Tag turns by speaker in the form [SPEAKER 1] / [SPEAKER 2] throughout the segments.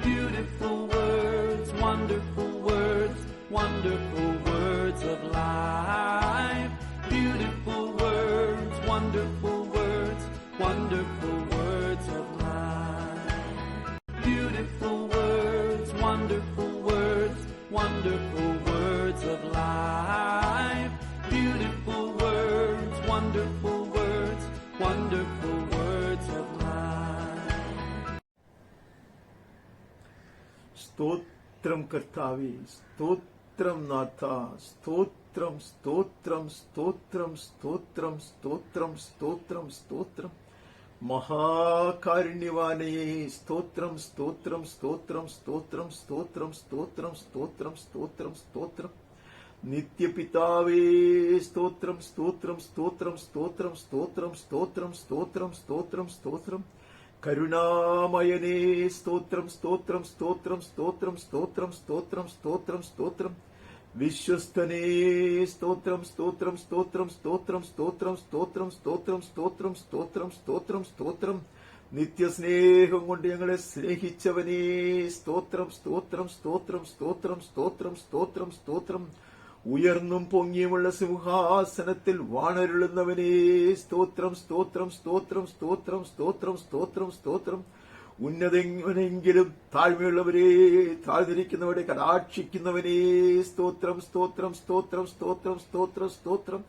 [SPEAKER 1] Beautiful words, wonderful words, wonderful words of life. Beautiful words, wonderful words, wonderful words of life. Beautiful words, wonderful words, wonderful words of life. Beautiful words, wonderful words, wonderful words of life.
[SPEAKER 2] സ്തോത്രം കർത്താവേ, സ്തോത്രം നാഥ, സ്തോത്രം സ്തോത്രം സ്തോത്രം സ്തോത്രം സ്തോത്രം സ്തോത്രം സ്തോത്രം. മഹാകാരുണ്യവാനേ സ്തോത്രം സ്തോത്രം സ്തോത്രം സ്തോത്രം സ്തോത്രം സ്തോത്രം സ്തോത്രം സ്തോത്രം സ്തോത്രം. നിത്യപിതാവേ സ്തോത്രം സ്തോത്രം സ്തോത്രം സ്തോത്രം സ്തോത്രം സ്തോത്രം സ്തോത്രം സ്തോത്രം സ്തോത്രം. കരുണാമയനേ സ്തോത്രം സ്തോത്രം സ്തോത്രം സ്തോത്രം സ്തോത്രം സ്തോത്രം സ്തോത്രം സ്തോത്രം. വിശ്വസ്തനേ സ്തോത്രം സ്തോത്രം സ്തോത്രം സ്തോത്രം സ്തോത്രം സ്തോത്രം സ്തോത്രം സ്തോത്രം സ്തോത്രം സ്തോത്രം സ്തോത്രം. നിത്യസ്നേഹം കൊണ്ട് ഞങ്ങളെ സ്നേഹിച്ചവനേ സ്തോത്രം സ്തോത്രം സ്തോത്രം സ്തോത്രം സ്തോത്രം സ്തോത്രം സ്തോത്രം. ഉയർന്നും പൊങ്ങിയുമുള്ള സിംഹാസനത്തിൽ വാണരുളുന്നവനേ സ്തോത്രം സ്തോത്രം സ്തോത്രം സ്തോത്രം സ്തോത്രം സ്തോത്രം സ്തോത്രം. ഉന്നതനെങ്കിലും താഴ്മയുള്ളവരെ താഴ്ന്നിരിക്കുന്നവരെ കടാക്ഷിക്കുന്നവനേ സ്തോത്രം സ്തോത്രം സ്തോത്രം സ്തോത്രം സ്തോത്രം സ്തോത്രം.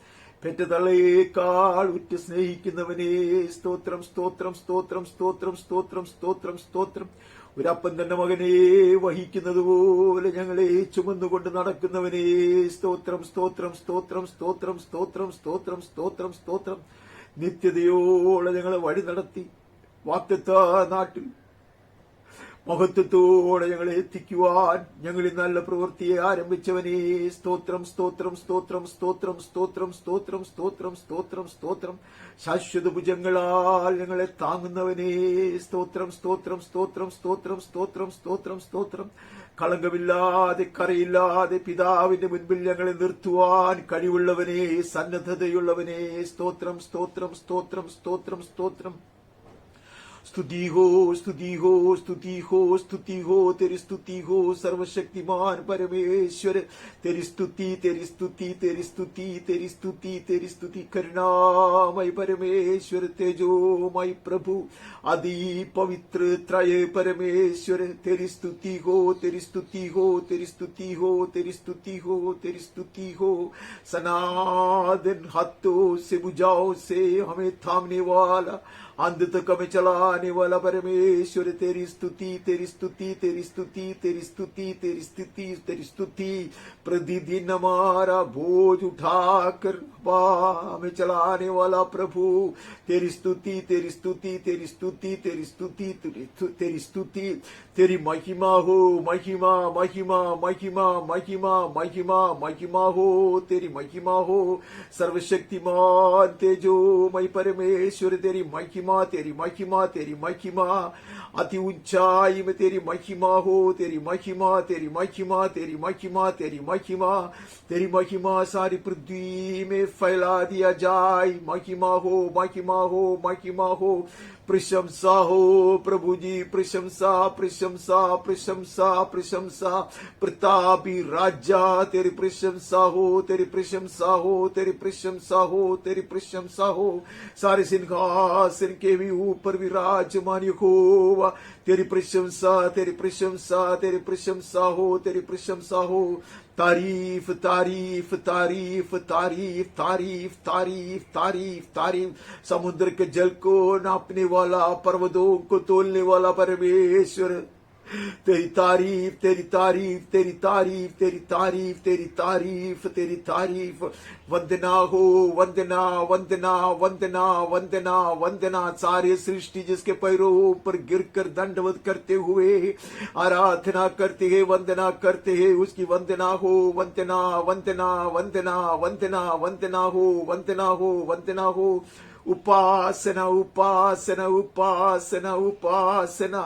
[SPEAKER 2] പെറ്റതള്ളയേക്കാൾ ഉറ്റ സ്നേഹിക്കുന്നവനേ സ്തോത്രം സ്തോത്രം സ്തോത്രം സ്തോത്രം സ്തോത്രം സ്തോത്രം സ്തോത്രം. ഒരപ്പൻ തന്റെ മകനെ വഹിക്കുന്നത് പോലെ ഞങ്ങളെ ചുമന്നുകൊണ്ട് നടക്കുന്നവനേ സ്തോത്രം സ്തോത്രം സ്തോത്രം സ്തോത്രം സ്തോത്രം സ്തോത്രം സ്തോത്രം സ്തോത്രം. നിത്യതയോടെ ഞങ്ങളെ വഴി നടത്തി വാഗ്ദത്ത നാട്ടിൽ മഹത്വത്തോടെ ഞങ്ങളെ എത്തിക്കുവാൻ ഞങ്ങളിൽ നല്ല പ്രവൃത്തിയെ ആരംഭിച്ചവനേ സ്തോത്രം സ്തോത്രം സ്തോത്രം സ്തോത്രം സ്തോത്രം സ്തോത്രം സ്തോത്രം സ്തോത്രം സ്തോത്രം. ശാശ്വത ഭുജങ്ങളാൽ ഞങ്ങളെ താങ്ങുന്നവനേ സ്തോത്രം സ്തോത്രം സ്തോത്രം സ്തോത്രം സ്തോത്രം സ്തോത്രം സ്തോത്രം. കളങ്കമില്ലാതെ കരയില്ലാതെ പിതാവിന്റെ മുൻപിൽ ഞങ്ങളെ നിർത്തുവാൻ കഴിവുള്ളവനേ സന്നദ്ധതയുള്ളവനേ സ്തോത്രം സ്തോത്രം സ്തോത്രം സ്തോത്രം സ്തോത്രം. स्तुति हो स्तुति हो स्तुति हो स्तुति हो तेरी स्तुति हो सर्वशक्तिमान परमेश्वर. तेरी स्तुति तेरी स्तुति तेरी स्तुति तेरी स्तुति तेरी स्तुति. करुणामय परमेश्वर, तेजोमय प्रभु, आदि पवित्र त्रय परमेश्वर. तेरी स्तुति हो तेरी स्तुति हो तेरी स्तुति हो तेरी स्तुति हो तेरी स्तुति हो. सनातन हाथों से बुझाओ से हमें थामने वाला, अंत तक हमें चलाने वाला परमेश्वर. तेरी स्तुति तेरी स्तुति तेरी स्तुति तेरी स्तुति तेरी स्तुति तेरी स्तुति. प्रतिदिन हमारा बोझ उठाकर हमें चलाने वाला प्रभु. तेरी स्तुति तेरी स्तुति तेरी स्तुति तेरी स्तुति तेरी स्तुति. तेरी महिमा हो महिमा महिमा महिमा महिमा महिमा महिमा हो तेरी महिमा हो. सर्वशक्तिमान तेजोमय परमेश्वर, तेरी महिमा तेरी महिमा तेरी महिमा. अति ऊंचाई में तेरी महिमा हो, तेरी महिमा तेरी महिमा तेरी महिमा तेरी महिमा. तेरी महिमा सारी पृथ्वी में फैला दिया जाए. महिमा हो महिमा हो महिमा हो. प्रशंसा हो प्रभु जी, प्रशंसा प्रशंसा प्रशंसा प्रशंसा. प्रतापी राजा तेरी प्रशंसा हो, तेरी प्रशंसा हो, तेरी प्रशंसा हो, तेरी प्रशंसा हो. सारे सिंहासन के भी ऊपर विराजमान यहोवा, तेरी प्रशंसा तेरी प्रशंसा तेरी प्रशंसा हो, तेरी प्रशंसा हो. तारीफ तारीफ तारीफ तारीफ तारीफ तारीफ तारीफ तारीफ. समुद्र के जल को नापने वाला, पर्वतों को तोलने वाला परमेश्वर, तेरी तारीफ तेरी तारीफ तेरी तारीफ तेरी तारीफ तेरी तारीफ तेरी तारीफ. वंदना हो वंदना वंदना वंदना वंदना वंदना. सारे सृष्टि जिसके पैरों पर गिरकर दंडवत करते हुए आराधना करते हैं, वंदना करते हैं, उसकी वंदना हो. वंदना वंदना वंदना वंदना वंदना हो वंदना हो वंदना हो. उपासना उपासना उपासना उपासना।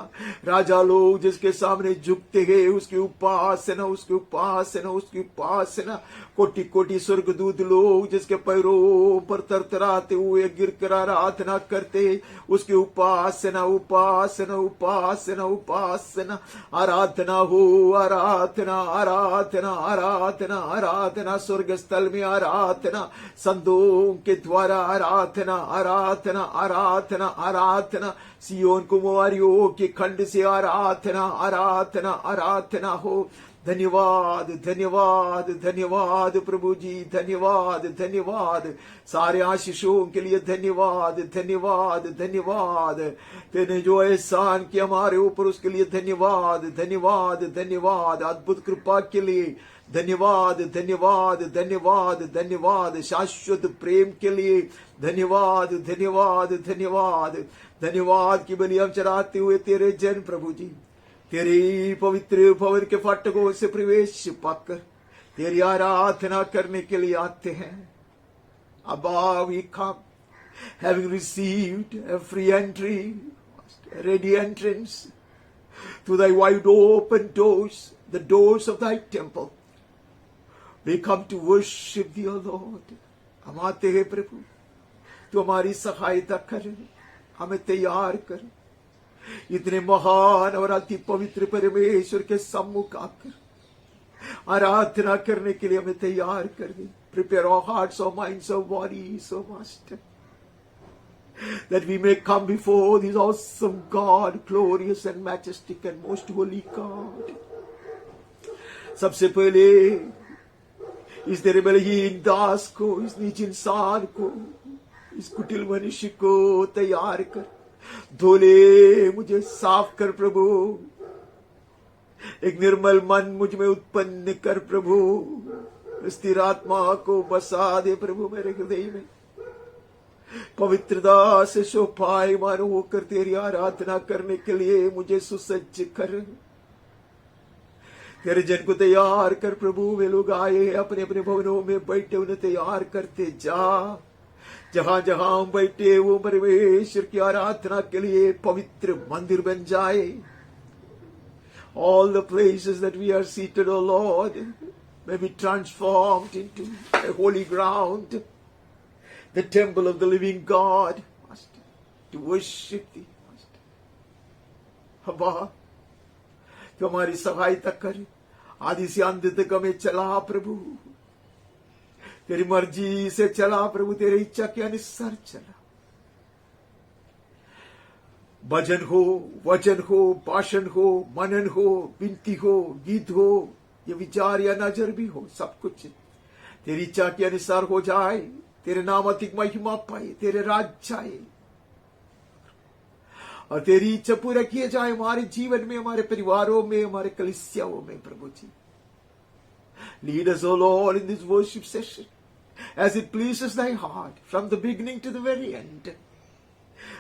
[SPEAKER 2] राजा लोग जिसके सामने झुकते हैं उसकी उपासना उसकी उपासना उसकी उपासना। कोटि कोटि स्वर्गदूत लोग जिसके पैरों पर तरतराते हुए गिरकर आराधना करते उसकी उपासना उपासना उपासना उपासना। आराधना हो आराधना आराधना आराधना आराधना। स्वर्ग स्थल में आराधना, संतों के द्वारा आराधना आराधना आराधना आराधना। सियोन कुमारियों के खंड से आराधना आराधना आराधना हो। धन्यवाद धन्यवाद धन्यवाद प्रभु जी, धन्यवाद धन्यवाद। सारे आशीषों के लिए धन्यवाद धन्यवाद धन्यवाद। तेने जो एहसान किया हमारे ऊपर उसके लिए धन्यवाद धन्यवाद धन्यवाद। अद्भुत कृपा के लिए धन्यवाद धन्यवाद धन्यवाद धन्यवाद। शाश्वत प्रेम के लिए धन्यवाद धन्यवाद धन्यवाद। धन्यवाद की बलि हम चढ़ाते हुए तेरे जन प्रभु जी तेरे पवित्र भवन के फाटकों से प्रवेश पाकर तेरी आराधना करने के लिए आते हैं। Abba, we come, having received a free entry, a ready entrance to thy wide open doors, the doors of thy temple. We come to worship thee, O Lord. हम आते हैं प्रभु, तू हमारी सहायता कर, हमें तैयार कर इतने महान और अति पवित्र परमेश्वर के सम्मुख आकर आराधना करने के लिए हमें तैयार कर दे। Prepare our hearts, our minds, our bodies, O Master, that we may come before this awesome God, glorious and majestic and most holy God. सबसे पहले इस तेरे बलहीन दास को, इस नीच इंसान को, इस कुटिल मनुष्य को तैयार कर, धोले मुझे साफ कर प्रभु। एक निर्मल मन मुझ में उत्पन्न कर प्रभु। स्थिर आत्मा को बसा दे प्रभु मेरे हृदय में। पवित्रता से शोभायमान होकर तेरी आराधना करने के लिए मुझे सुसज्ज कर। तेरे जन को तैयार कर प्रभु। वे लोग आए अपने अपने भवनों में बैठे, उन्हें तैयार करते जा। जहां जहां हम बैठे वो परमेश्वर की आराधना के लिए पवित्र मंदिर बन जाए। All the places that we are seated, O Lord, may be transformed into a holy ground, the temple of the living God, Master, to worship thee, Master. Abba, तू हमारी सहायता कर। आदि से अंत तक हमें चला प्रभु, तेरी मर्जी से चला प्रभु, तेरी इच्छा के अनुसार चला। भजन हो, वचन हो, भाषण हो, मनन हो, विनती हो, गीत हो, ये विचार या नजर भी हो, सब कुछ तेरी इच्छा के अनुसार हो जाए। तेरे नाम अधिक महिमा पाए, तेरे राज आए और तेरी इच्छा पूरा किए जाए हमारे जीवन में, हमारे परिवारों में, हमारे कलीसियाओं में प्रभु जी। Lead us, O Lord, in this worship session as it pleases thy heart from the beginning to the very end,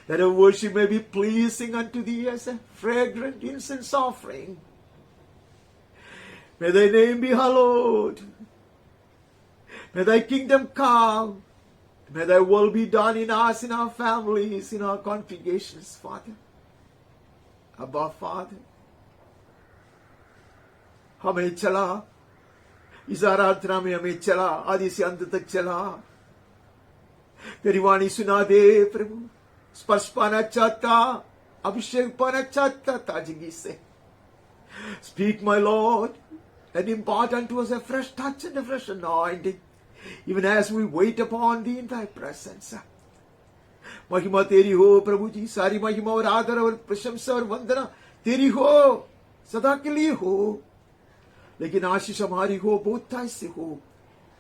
[SPEAKER 2] that our worship may be pleasing unto thee as a fragrant incense offering. May thy name be hallowed. May thy kingdom come. May thy will be done in us, in our families, in our congregations, Father. Abba, Father, हमें चला, इस आराधना में हमें चला, आदि से अंत तक चला। तेरी वाणी सुना दे प्रभु। स्पर्श पाना चाहता, अभिषेक पाना चाहता ताजगी से। Speak, my Lord, and impart unto us a fresh touch and a fresh anointing, even as we wait upon thee in thy presence. महिमा तेरी हो प्रभु जी। सारी महिमा और आदर और प्रशंसा और वंदना तेरी हो, सदा के लिए हो। लेकिन आशीष हमारी हो, बहुतायत से हो।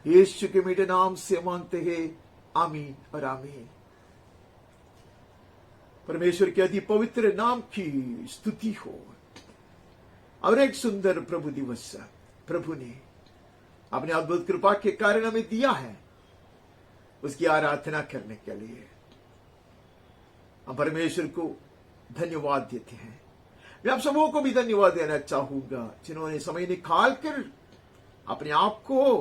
[SPEAKER 2] यीशु के मीठे नाम से मांगते हैं, आमीन और आमीन। परमेश्वर के अति पवित्र नाम की स्तुति हो। और एक सुंदर प्रभु दिवस प्रभु ने अपने अद्भुत कृपा के कारण हमें दिया है, उसकी आराधना करने के लिए हम परमेश्वर को धन्यवाद देते हैं। मैं आप सबों को भी धन्यवाद देना चाहूंगा जिन्होंने समय निकाल कर अपने आप को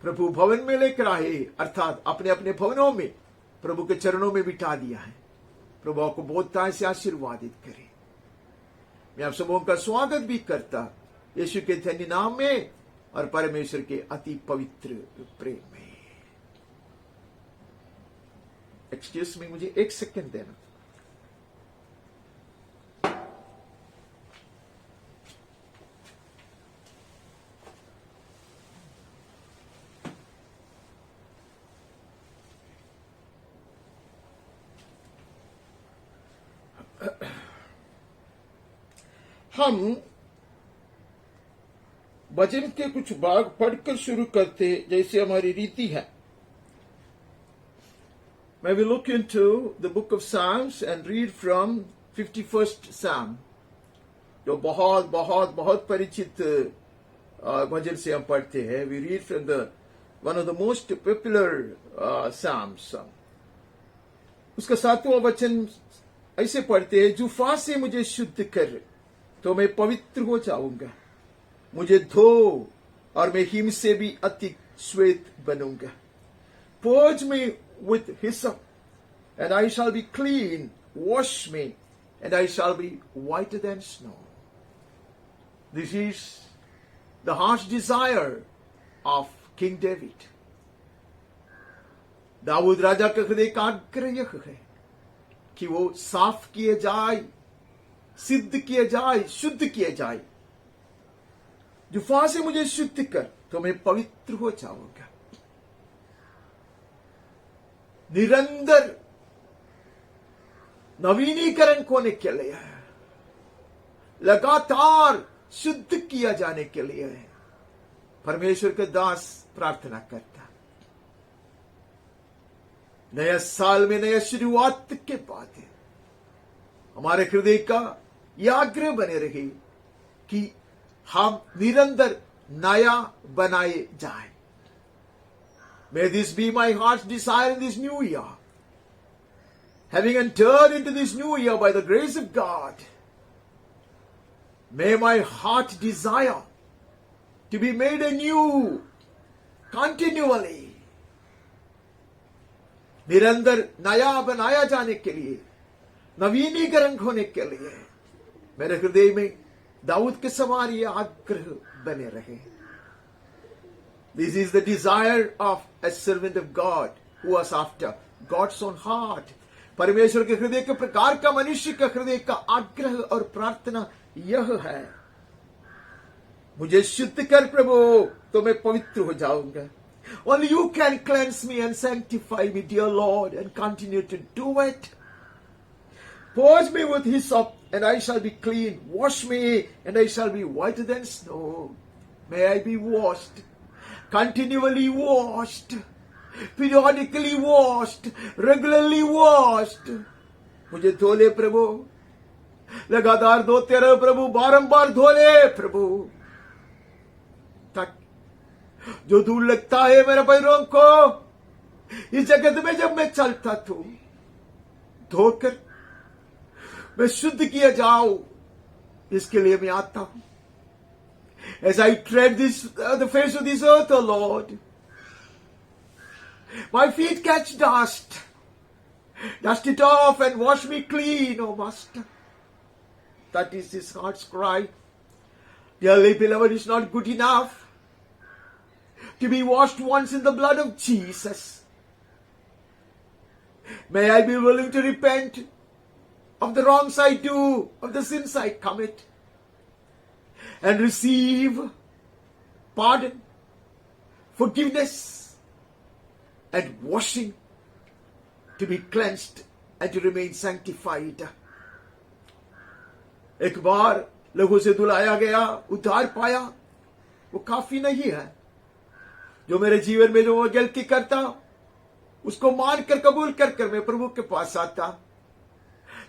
[SPEAKER 2] प्रभु भवन में लेकर आए, अर्थात अपने अपने भवनों में प्रभु के चरणों में बिठा दिया है। प्रभु आपको बहुतायत से आशीर्वादित करे। मैं आप सबों का स्वागत भी करता यीशु के धन्य नाम में और परमेश्वर के अति पवित्र प्रेम में। एक्सक्यूज मी, मुझे 1 सेकंड देना। हम वचन के कुछ भाग पढ़कर शुरू करते जैसे हमारी रीति है। May we look into the book of Psalms and read from 51st Psalm, जो बहुत बहुत बहुत परिचित भजन से हम पढ़ते हैं। We read from the one of the most popular Psalms. उसका 7वां वचन ऐसे पढ़ते हैं, जुफा से मुझे शुद्ध कर तो मैं पवित्र हो जाऊंगा, मुझे धो और मैं हिम से भी अति श्वेत बनूंगा। Purge me with hyssop and I shall be clean, wash me and I shall be whiter than snow. This is the heart's desire of King David. Dawood राजा का हृदय का आग्रह यह है कि वो साफ किए जाए, सिद्ध किए जाए, शुद्ध किए जाए। जुफा से मुझे शुद्ध कर तो मैं पवित्र हो जाऊंगा। निरंतर नवीनीकरण होने के लिए, लगातार शुद्ध किया जाने के लिए परमेश्वर के दास प्रार्थना करता। नया साल में नया शुरुआत के बाद हमारे हृदय का यह आग्रह बने रहे कि हम निरंतर नया बनाए जाए। May this be my heart's desire in this new year. Having entered into this new year by the grace of God, may my heart desire to be made anew continually. निरंतर नया बनाया जाने के लिए, नवीनीकरण होने के लिए मेरे हृदय में दाऊद के समान ये आग्रह बने रहे। This is the desire of a servant of God who was after God's own heart. परमेश्वर के हृदय के प्रकार का मनुष्य का हृदय का आग्रह और प्रार्थना यह है, मुझे शुद्ध कर प्रभु तो मैं पवित्र हो जाऊंगा। Only you can cleanse me and sanctify me, dear Lord, and continue to do it. Purge me with hyssop and I shall be clean. Wash me and I shall be whiter than snow. May I be washed, continually washed, periodically washed, regularly washed. मुझे धो ले प्रभु, लगातार धोते रहो प्रभु, बारंबार धो ले प्रभु, ताकि जो दूर लगता है मेरे पैरों को इस जगत में जब मैं चलता तो धोकर मैं शुद्ध किया जाऊं, इसके लिए मैं आता हूं। As I tread the face of this earth, O Lord, my feet catch dust. Dust it off and wash me clean, O Master. That is his heart's cry. Dearly beloved, it's not good enough to be washed once in the blood of Jesus. May I be willing to repent of the wrongs I do, of the sins I commit, and receive pardon, forgiveness, and washing to be cleansed and to remain sanctified. एक बार लहू से धुलाया गया, उद्धार पाया, वो काफी नहीं है। जो मेरे जीवन में जो वो गलती करता, उसको मानकर कबूल कर मैं प्रभु के पास आता,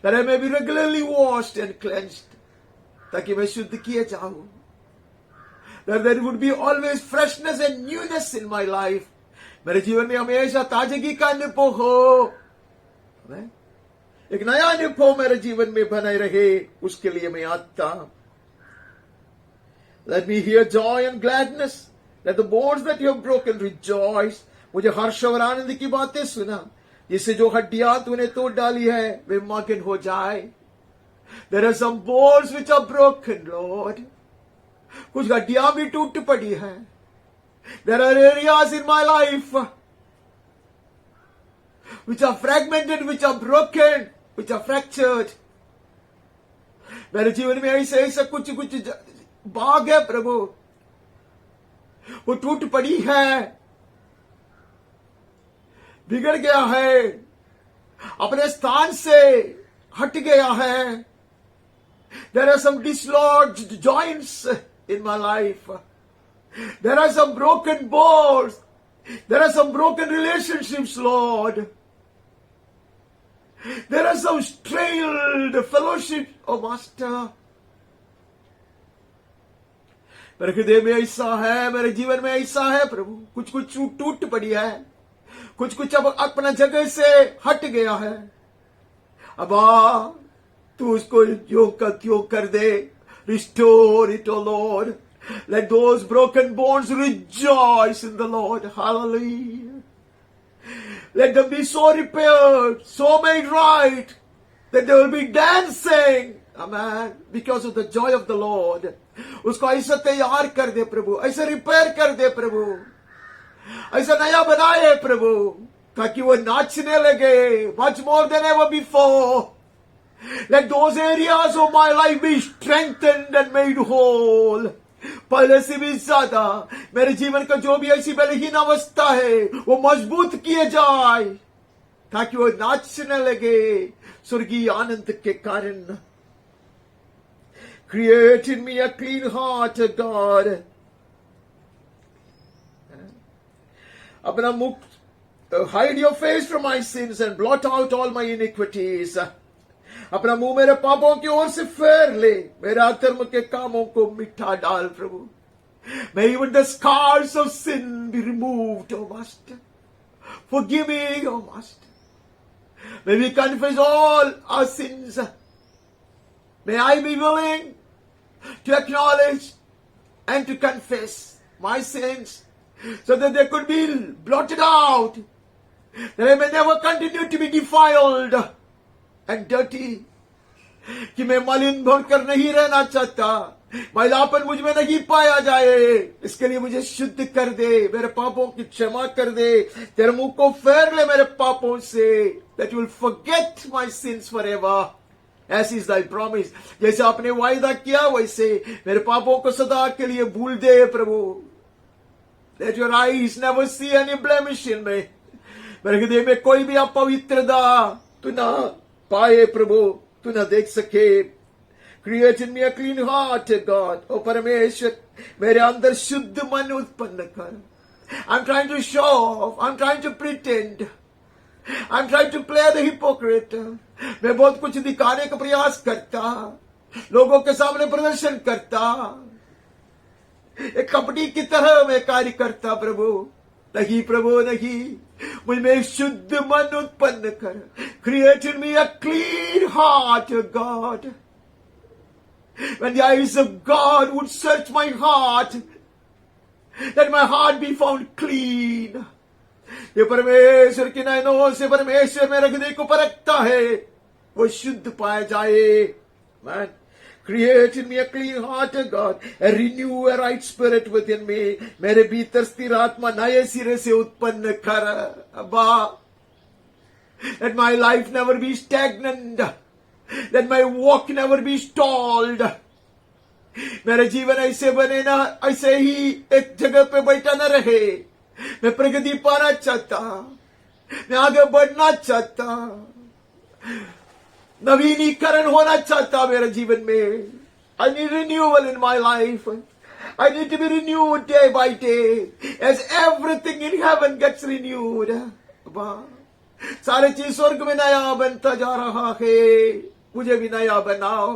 [SPEAKER 2] that I may be regularly washed and cleansed, ताकि मैं शुद्ध किए जाऊं, that there would be always freshness and newness in my life, मेरे जीवन में हमेशा ताजगी का अनुभव हो, एक नया अनुभव मेरे जीवन में बने रहे, उसके लिए मैं आता। Let me hear joy and gladness, let the bones that you have broken rejoice. मुझे हर्ष और आनंद की बातें सुना, जिससे जो हड्डियां तूने तोड़ डाली है वे मगन हो जाए। There are some bones which are broken, Lord. कुछ हड्डियां भी टूट पड़ी है। There are areas in my life which are fragmented, which are broken, which are fractured. मेरे जीवन में ऐसे ऐसे कुछ कुछ भाग है प्रभु, वो टूट पड़ी है, बिगड़ गया है, अपने स्थान से हट गया है। There are some dislodged joints in my life. There are some broken bones. There are some broken relationships, Lord. There are some strained fellowship, oh Master. मेरे हृदय में ऐसा है, मेरे जीवन में ऐसा है प्रभु, कुछ कुछ टूट पड़ी है, कुछ कुछ अब अपना जगह से हट गया है। अब तू उसको योग का त्यों कर दे। Restore it, O Lord. Let those broken bones rejoice in the Lord. Hallelujah. Let them be so repaired, so made right, that they will be dancing. Amen. Because of the joy of the Lord. उसको ऐसा तैयार कर दे प्रभु, ऐसा repair कर दे प्रभु, ऐसा नया बनाए प्रभु, ताकि वो नाचने लगे, much more than ever before. Let those areas of my life be strengthened and made whole. पहले से भी ज्यादा मेरे जीवन का जो भी ऐसी बलहीन अवस्था है वो मजबूत किए जाए, ताकि वो नाचने लगे स्वर्गीय आनंद के कारण। Create in me a clean heart, God. अपना मुख, hide your face from my sins and blot out all my iniquities. अपना मुंह मेरे पापों की ओर से फेर ले, मेरे अधर्म के कामों को मिटा डाल प्रभु। May even the scars of sin be removed, O Master. Forgive me, O Master. May we confess all our sins. May I be willing to acknowledge and to confess my sins, so that they could be blotted out, that I may never continue to be defiled and dirty. कि मैं मलिन बनकर नहीं रहना चाहता, मैलापन मुझ में नहीं पाया जाए, इसके लिए मुझे शुद्ध कर दे, मेरे पापों की क्षमा कर दे, तेरे मुंह को फेर ले मेरे पापों से, that you will forget my sins forever, as is thy promise. जैसे आपने वायदा किया वैसे मेरे पापों को सदा के लिए भूल दे प्रभु। Let your eyes never see any blemish in me. मेरे हृदय में कोई भी अपवित्रता तू ना पाए प्रभु, तू ना देख सके। Create in me a clean heart, God. ओ परमेश्वर, मेरे अंदर शुद्ध मन उत्पन्न कर। I'm trying to show off. I'm trying to pretend. I'm trying to play the hypocrite. मैं बहुत कुछ दिखाने का प्रयास करता, लोगों के सामने प्रदर्शन करता, एक कपटी की तरह मैं कार्य करता प्रभु। नहीं प्रभु नहीं, मुझ में एक शुद्ध मन उत्पन्न कर। Create in me a clean heart, God. When the eyes of God would search my heart, let my heart be found clean. ये परमेश्वर की नयनों से परमेश्वर मेरे हृदय को परखता है, वो शुद्ध पाया जाए। Man, create in me a clean heart, God, and renew a right spirit within me. मेरे भीतर स्थिर आत्मा नए सिरे से उत्पन्न कर। अब्बा, let my life never be stagnant. Let my walk never be stalled. मेरा जीवन ऐसे बने ना, ऐसे ही एक जगह पे बैठा न रहे। मैं प्रगति पाना चाहता, मैं आगे बढ़ना चाहता, नवीनीकरण होना चाहता मेरे जीवन में। I need renewal in my life. I need to be renewed day by day as everything in heaven gets renewed. सारे चीज स्वर्ग में नया बनता जा रहा है, मुझे भी नया बनाओ।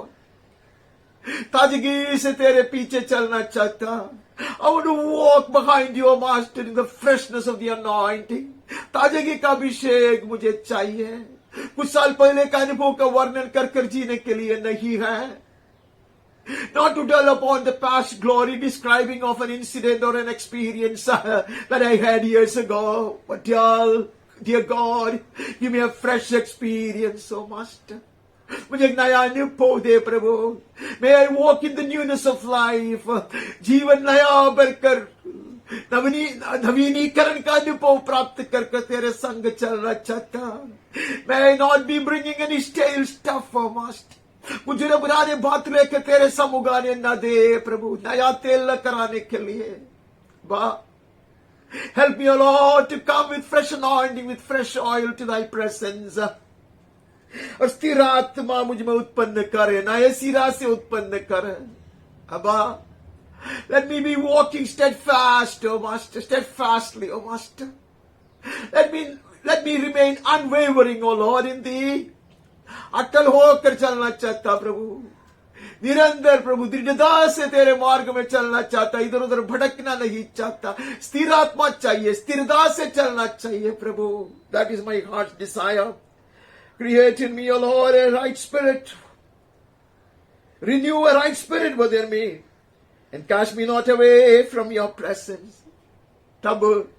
[SPEAKER 2] ताजगी से तेरे पीछे चलना चाहता। I want to walk behind your master in the freshness of the anointing. ताजगी का अभिषेक मुझे चाहिए। कुछ साल पहले का अनुभव का वर्णन कर कर जीने के लिए नहीं है। Not to dwell upon the past glory describing of an incident or an experience that I had years ago, but dwell dear God, give me a fresh experience, oh Master. मुझे एक नया अनुभव दे प्रभु. May I walk in the newness of life. जीवन नया भरकर नवीनीकरण का अनुभव प्राप्त कर तेरे संग चलना चाहता. May I not be bringing any stale stuff, oh Master. मुझे न पुराने बात लेकर तेरे समुख आने न दे प्रभु. नया तेल कराने के लिए बा. Help me, O Lord, to come with fresh anointing, with fresh oil to thy presence. और स्थिर आत्मा मुझ में उत्पन्न करे, नए सिरा से उत्पन्न करे. अबा, let me be walking steadfast, O Master, steadfastly, O Master. Let me remain unwavering, O Lord, in thee. अटल होकर चलना चाहता प्रभु. निरंतर प्रभु दृढ़ता से तेरे मार्ग में चलना चाहता. इधर उधर भटकना नहीं चाहता. स्थिर आत्मा चाहिए, स्थिरता से चलना चाहिए प्रभु. That is my heart's desire. Create in me, O Lord, a right spirit. Renew a right spirit within me. And cast me not away from your presence. तब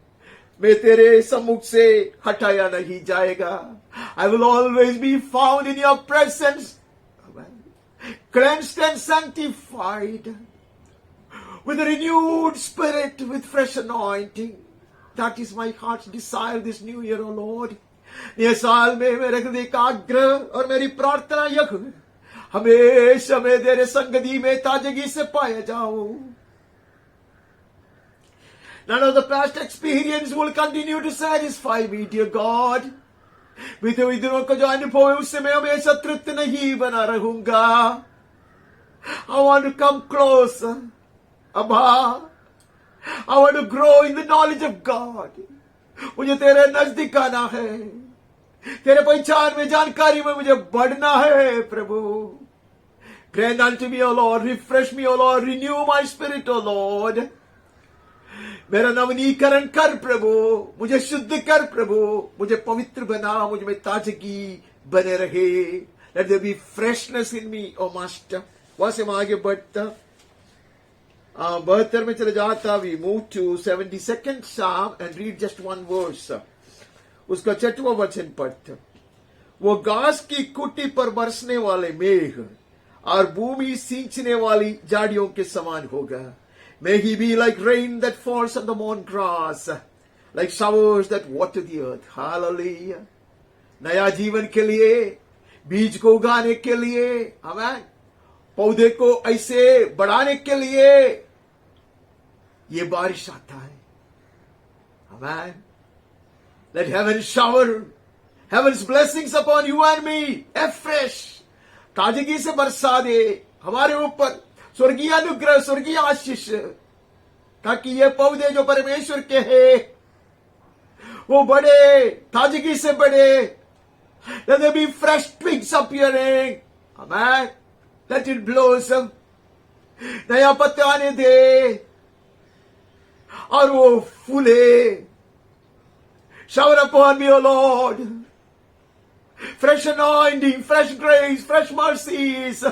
[SPEAKER 2] मैं तेरे सम्मुख से हटाया नहीं जाएगा. I will always be found in your presence. Cleansed and sanctified. With a renewed spirit, with fresh anointing. That is my heart's desire this new year, O Lord. ये साल में मेरे हृदय का आग्रह और मेरी प्रार्थना यह है, हमेशा मैं तेरे संगति में ताजगी से पाया जाऊं. None of the past experience will continue to satisfy me, dear God. बीते दिनों का जो अनुभव है उससे मैं हमेशा तृप्त नहीं बना रहूंगा. I want to come closer. Abba, I want to grow in the knowledge of God. मुझे तेरे नजदीक आना है. तेरे पहचान में जानकारी में मुझे बढ़ना है प्रभु. Grant unto me, O Lord, refresh me, O Lord, renew my spirit, O Lord. मेरा नवनीकरण कर प्रभु. मुझे शुद्ध कर प्रभु. मुझे पवित्र बना. मुझ में ताजगी बने रहे. Let there be freshness in me, O Master. वहां से मैं आगे बढ़ता 72 में चले जाता. We move to 72nd Psalm and read just one verse. उसका 6वां वचन पढ़ता. वो घास की कुटी पर बरसने वाले मेघ और भूमि सींचने वाली झाड़ियों के समान होगा. May he be like rain that falls on the mown grass, like showers that water the earth. Hallelujah. नया जीवन के लिए, बीज को उगाने के लिए, आमेन, पौधे को ऐसे बढ़ाने के लिए ये बारिश आता है. आमेन. Let heaven shower heaven's blessings upon you and me afresh. ताजगी से बरसा दे हमारे ऊपर स्वर्गीय अनुग्रह, स्वर्गीय आशीष, ताकि ये पौधे जो परमेश्वर के हैं वो बड़े, ताजगी से बड़े. Let there be fresh twigs appearing. Amen. Let it blossom. नया पत्ता आने दे और वो फूले. Shower upon me, O Lord. Fresh anointing, fresh grace, fresh mercies.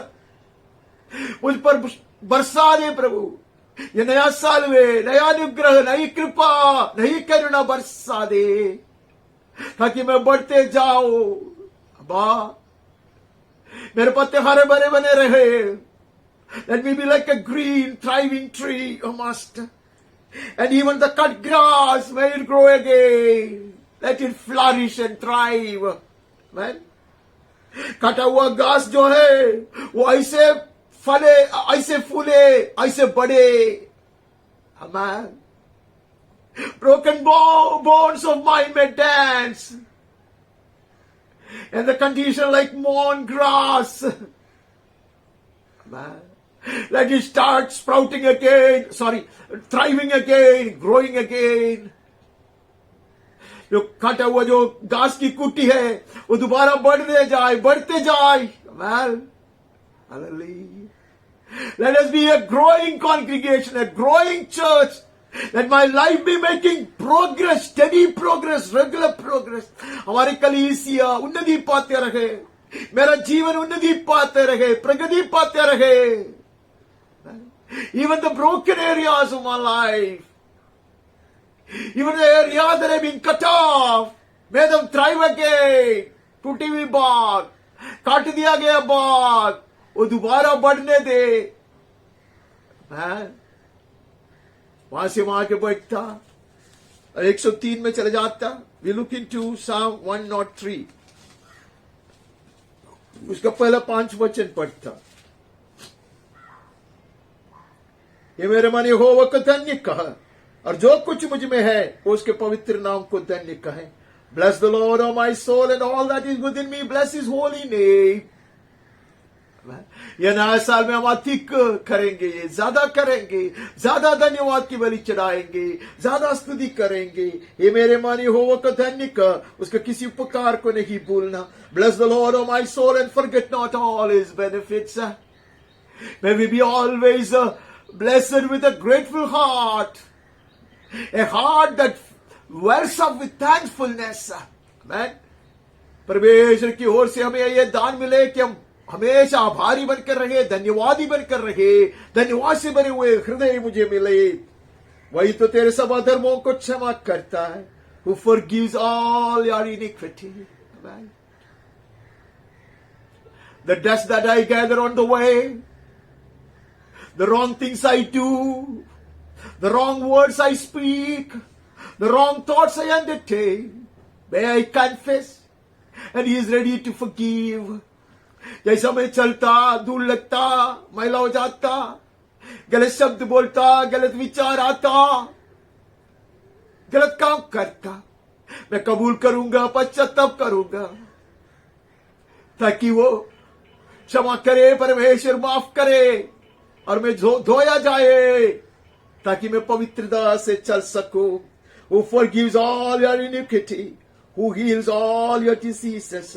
[SPEAKER 2] मुझ पर बरसा दे प्रभु. ये नया साल में नया अनुग्रह, नई कृपा, नई करुणा बरसा दे, ताकि मैं बढ़ते जाऊं. अब्बा, मेरे पत्ते हरे भरे बने रहे. Let me be like a green, thriving tree, O Master. And even the cut grass, may it grow again. Let it flourish and thrive. Amen. कटा हुआ घास जो है वो ऐसे फले, ऐसे फूले, ऐसे बढ़े. Amen. Broken bones of mine may dance. And the condition like mown grass. Amen. Let it start sprouting again, thriving again, growing again. जो काटा हुआ जो घास की कुटी है वो दोबारा बढ़ते जाए. Amen. Hallelujah. Let us be a growing congregation, a growing church. Let my life be making progress, steady progress, regular progress. हमारी कलीसिया उन्नति पाते रहे, मेरा जीवन उन्नति पाते रहे, प्रगति पाते रहे. Even the broken areas of my life, even the area that have been cut off, May them thrive again. टूटी हुई बाग, काट दिया गया बाग, वो दोबारा बढ़ने दे। वहां से वहां के बैठता और 103 में चले जाता। We look into Psalm 103, उसका पहला 5 वचन पढ़ता। ये मेरे मन यहोवा को धन्य कहा, और जो कुछ मुझ में है वो उसके पवित्र नाम को धन्य कहे। Bless the Lord, O my soul, and all that is within me. Bless His holy name. यह नया साल में हम अधिक करेंगे, ज्यादा करेंगे, ज्यादा धन्यवाद की बलि चढ़ाएंगे, ज्यादा स्तुति करेंगे। ये मेरे मन यहोवा को धन्य कर, उसके किसी उपकार को नहीं भूलना। Bless the Lord, O my soul, and forget not all His benefits. May we be always blessed with a grateful heart, a heart that wells up with thankfulness. Amen. परमेश्वर की ओर से हमें यह दान मिले कि हम हमेशा आभारी बनकर रहे, धन्यवादी बनकर रहे, धन्यवाद से भरे हुए हृदय मुझे मिले। वही तो तेरे सब अधर्मों को क्षमा करता है, who forgives all your iniquity. Amen. The dust that I gather on the way, the wrong things I do, the wrong words I speak, the wrong thoughts I entertain, may I confess, and He is ready to forgive. जैसा मैं चलता, दूर लगता, मैला हो जाता, गलत शब्द बोलता, गलत विचार आता, गलत काम करता, मैं कबूल करूंगा, पश्चाताप करूंगा, ताकि वो क्षमा करे, परमेश्वर माफ करे और मैं धोया जाए, ताकि मैं पवित्रता से चल सकूं। Who forgives all your iniquity, who heals all your diseases.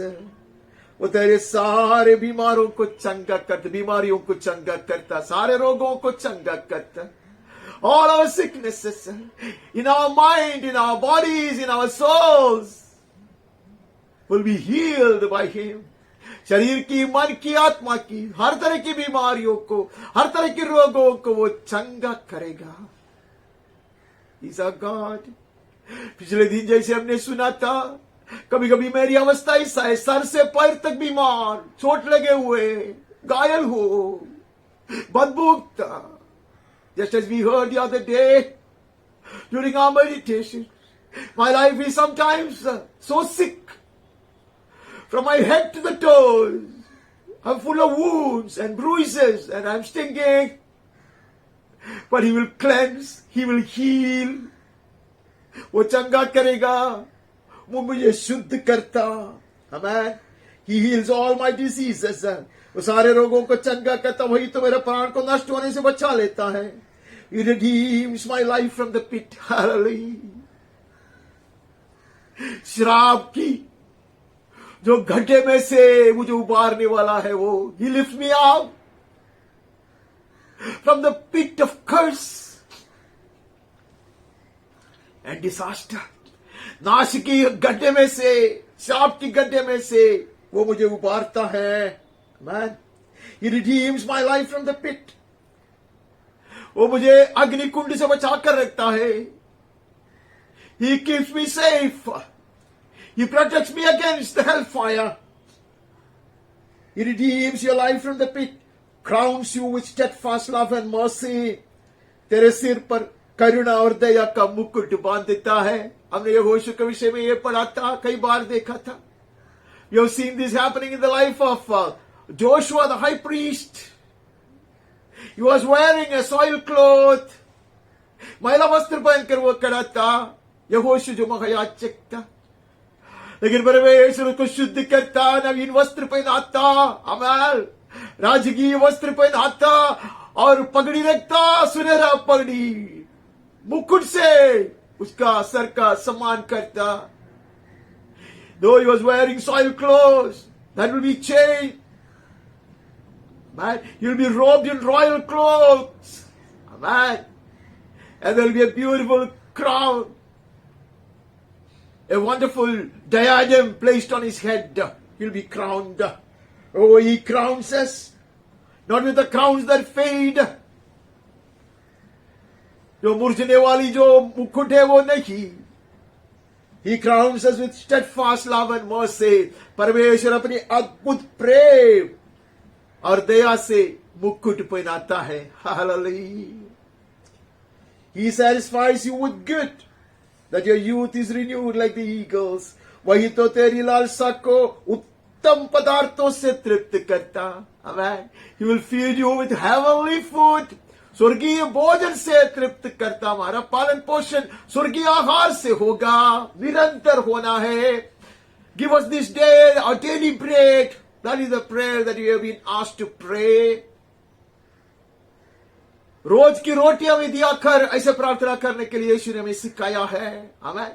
[SPEAKER 2] वो तेरे सारे बीमारों को चंगा करता, बीमारियों को चंगा करता, सारे रोगों को चंगा करता। All our sicknesses in our mind, in our bodies, in our souls will be healed by Him. शरीर की, मन की, आत्मा की, हर तरह की बीमारियों को, हर तरह के रोगों को वो चंगा करेगा। He's our God. पिछले दिन जैसे हमने सुना था, कभी कभी मेरी अवस्था ऐसा है, सर से पैर तक बीमार, चोट लगे हुए, घायल हो, बदबूता। Just as we heard the other day during our meditation, my life is sometimes so sick. From my head to the toes, I'm full of wounds and bruises and I'm stinging. But He will cleanse, He will heal. वो चंगा करेगा, वो मुझे शुद्ध करता। Amen. He heals all my diseases. वो सारे रोगों को चंगा करता, वही तो मेरे प्राण को नष्ट होने से बचा लेता है। He redeems my life from the pit. Hallelujah. शराब की जो गड्ढे में से मुझे उबारने वाला है वो, He lifts me up from the pit of curse and disaster. नाश की गड्ढे में से, शाप की गड्ढे में से वो मुझे उबारता है। Man, He redeems my life from the pit. वो मुझे अग्नि कुंड से बचा कर रखता है। He keeps me safe. He protects me against the hellfire. He redeems your life from the pit, crowns you with steadfast love and mercy. तेरे सिर पर करुणा और दया का मुकुट बांध देता है। हमने यहोशू के विषय में ये पढ़ा था, कई बार देखा था। You have seen this happening in the life of Joshua the high priest. He was wearing a soiled cloth. मैला वस्त्र पहनकर वो खड़ा था, यहोशू जो महायाजक था। लेकिन परमेश्वर उसको शुद्ध करता, नवीन वस्त्र पहनाता, अमल राजकीय वस्त्र पहनाता और पगड़ी रखता, सुनहरा पगड़ी, मुकुट से उसका सर का सम्मान करता। Though he was wearing soiled clothes, that will be changed. Man, he will be robed in royal clothes. Amen. And there will be a beautiful crown, a wonderful diadem placed on his head. He'll be crowned. Oh, He crowns us, not with the crowns that fade. जो मुरझने वाली जो मुकुट है वो नहीं, He crowns us with steadfast love and mercy. परमेश्वर अपनी अद्भुत प्रेम और दया से मुकुट पहनाता है. Hallelujah. He satisfies you with good, that your youth is renewed like the eagles. वही तो तेरी लालसा को उत्तम पदार्थों से तृप्त करता. Amen. He will feed you with heavenly food. स्वर्गीय भोजन से तृप्त करता. हमारा पालन पोषण स्वर्गीय आहार से होगा, निरंतर होना है. Give us this day our daily bread. That is the prayer that we have been asked to pray. रोज की रोटी हमें दिया कर, ऐसे प्रार्थना करने के लिए यीशु ने हमें सिखाया है. आमीन.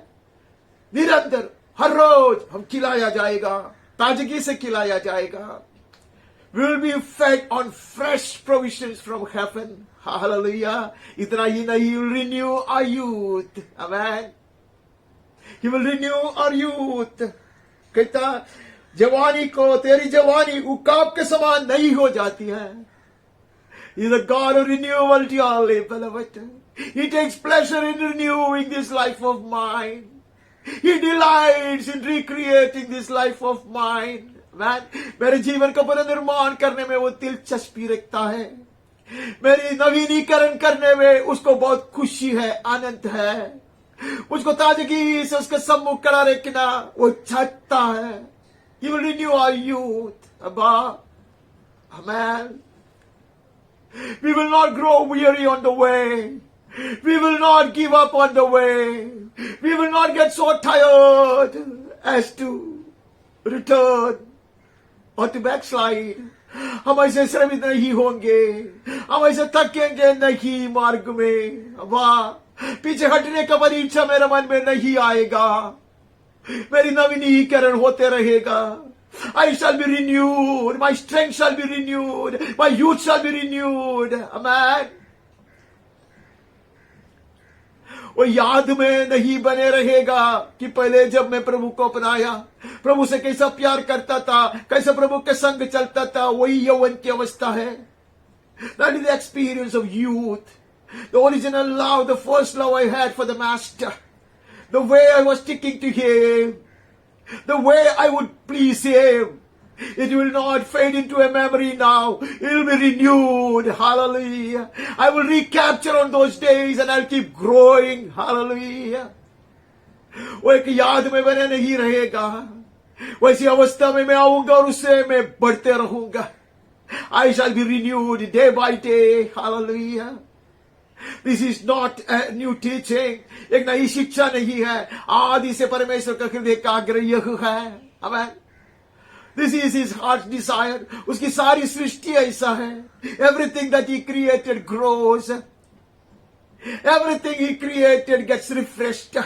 [SPEAKER 2] निरंतर हर रोज हम खिलाया जाएगा, ताजगी से खिलाया जाएगा. We will be fed on fresh provisions from heaven. Hallelujah. इतना ही नहीं, He will renew our youth. Amen. He will renew our youth. कहता जवानी को, तेरी जवानी उकाब के समान नहीं हो जाती है. He is a God of renewal, dearly beloved. He takes pleasure in renewing this life of mine. He delights in recreating this life of mine. Man, मेरे जीवन का पुनर्निर्माण करने में वो दिलचस्पी रखता है. मेरी नवीनीकरण करने में उसको बहुत खुशी है, आनंद है. उसको ताजगी से उसके सम्मुख खड़ा रखना वो चाहता है. He will renew our youth. Abba. Amen. We will not grow weary on the way. We will not give up on the way. We will not get so tired as to return or to backslide. हम ऐसे श्रमित नहीं होंगे, हम ऐसे थकेंगे नहीं मार्ग में. वाह, पीछे हटने का परीक्षा मेरे मन में नहीं आएगा. मेरी नवीनीकरण होते रहेगा. I shall be renewed. My strength shall be renewed. My youth shall be renewed. Amen. वो याद में नहीं बने रहेगा कि पहले जब मैं प्रभु को अपनाया, प्रभु से कैसा प्यार करता था, कैसे प्रभु के संग चलता था. वही यौवन की अवस्था है. That is the experience of youth. The original love, the first love I had for the Master. The way I was sticking to Him. The way I would please Him. It will not fade into a memory now. It will be renewed. Hallelujah. I will recapture on those days and I'll keep growing. Hallelujah. वो एक याद में बने नहीं रहेगा. वैसी अवस्था में मैं आऊंगा और उससे मैं बढ़ते रहूंगा. I shall be renewed day by day. Hallelujah. This is not a new teaching. एक नई शिक्षा नहीं है. आदि से परमेश्वर का हृदय का आग्रह यह है. Amen. This is His heart's desire. उसकी सारी सृष्टि ऐसा है. Everything that He created grows. Everything He created gets refreshed.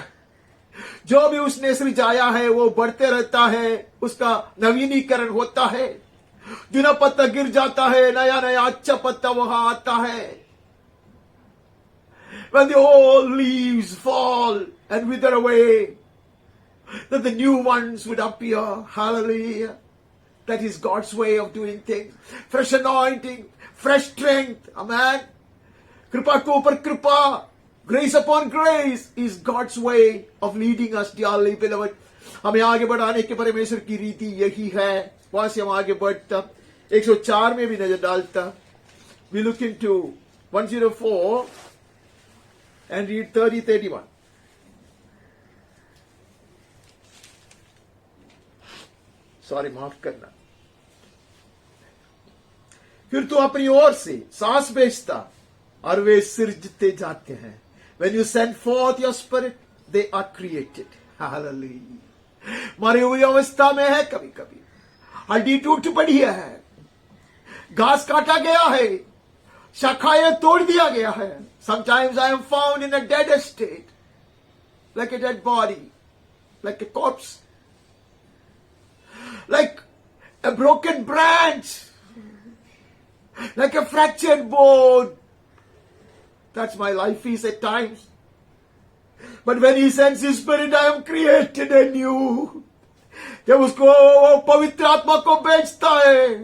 [SPEAKER 2] जो भी उसने सृजाया है वो बढ़ते रहता है. उसका नवीनीकरण होता है. जुना पत्ता गिर जाता है, नया नया अच्छा पत्ता वहां आता है. When the old leaves fall and wither away, that the new ones would appear. Hallelujah. That is God's way of doing things. Fresh anointing, fresh strength. Amen. Kripa ke upar kripa, grace upon grace is God's way of leading us, dearly beloved. हमें आगे बढ़ाने के परमेश्वर की रीति यही है. वहां से हम आगे बढ़ता 104 में भी नजर डालता. We look into 104 and read 30-31. Sorry, माफ करना. फिर तू अपनी ओर से सांस भेजता और वे सृजते जाते हैं. When you send forth your spirit, they are created. Hallelujah. मरी हुई अवस्था में है कभी कभी. हड्डी टूट पड़ी है, घास काटा गया है, शाखाएं तोड़ दिया गया है. Sometimes I am found in a dead state, like a dead body, like a corpse, like a broken branch, like a fractured bone. That's my life is at times. But when He sends His Spirit, I am created anew. जब उसको पवित्र आत्मा को भेजता है,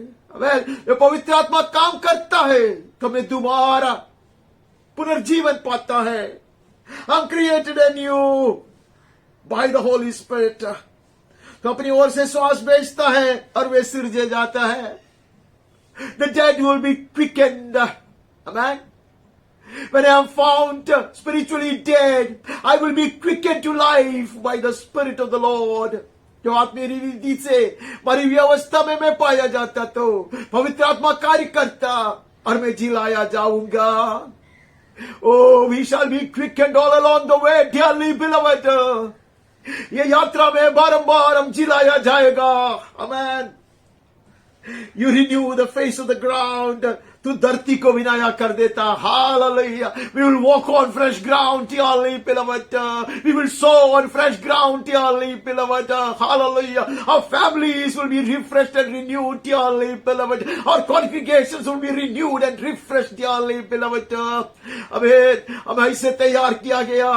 [SPEAKER 2] जब पवित्र आत्मा काम करता है तो मैं दोबारा पुनर्जीवन पाता है. I'm created anew. by the Holy Spirit. तो अपनी ओर से श्वास भेजता है और वे सिरजे जाता है. The dead will be quickened. Amen. When I am found spiritually dead, I will be quickened to life by the Spirit of the Lord. जो आत्मीय रीति से मरी हुई अवस्था में मैं पाया जाता तो पवित्र आत्मा कार्य करता और मैं जिलाया जाऊंगा. Oh, we shall be quickened all along the way, dearly beloved. ये यात्रा में बारंबार हम जिलाया जाएगा. Amen. You renew the face of the ground. तू धरती को भी नया कर देता. Hallelujah. We will walk on fresh ground, dearly beloved. We will sow on fresh ground, dearly beloved. Hallelujah. Our families will be refreshed and renewed, dearly beloved. Our congregations will be renewed and refreshed, dearly beloved. Amen. हमें ऐसे तैयार किया गया,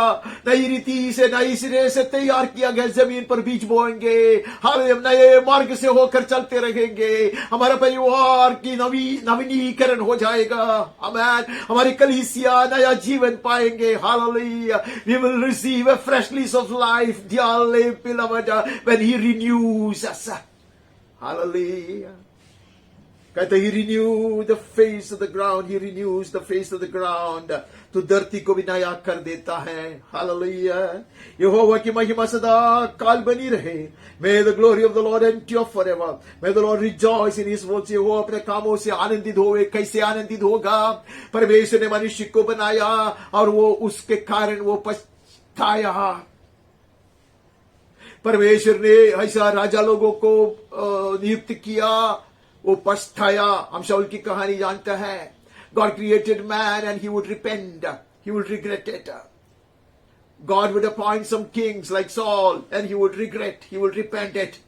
[SPEAKER 2] नई रीति से नई सिरे से तैयार किया गया. जमीन पर बीज बोएंगे. हालेलुया. नए मार्ग से होकर चलते रहेंगे. हमारा परिवार की नवीनीकरण हो जाएगा. आमेन. हमारी कलीसिया नया जीवन पाएंगे. Hallelujah. We will receive a fresh lease of life, dearly beloved, when he renews us. Hallelujah. कहते he renew the face of the ground. He renews the face of the ground. तो धरती को भी नया कर देता है. हालेलुया. यहोवा की महिमा सदा काल बनी रहे. May the glory of the Lord endure forever. May the Lord rejoice in his works. यहोवा अपने कामों से आनंदित होवे. कैसे आनंदित होगा? परमेश्वर ने मनुष्य को बनाया और वो उसके कारण वो पछताया. परमेश्वर ने ऐसा राजा लोगों को नियुक्त किया, वो पछताया. हम शाऊल की कहानी जानते हैं. God created man and he would repent. He would regret it. God would appoint some kings like Saul and he would regret. He would repent it.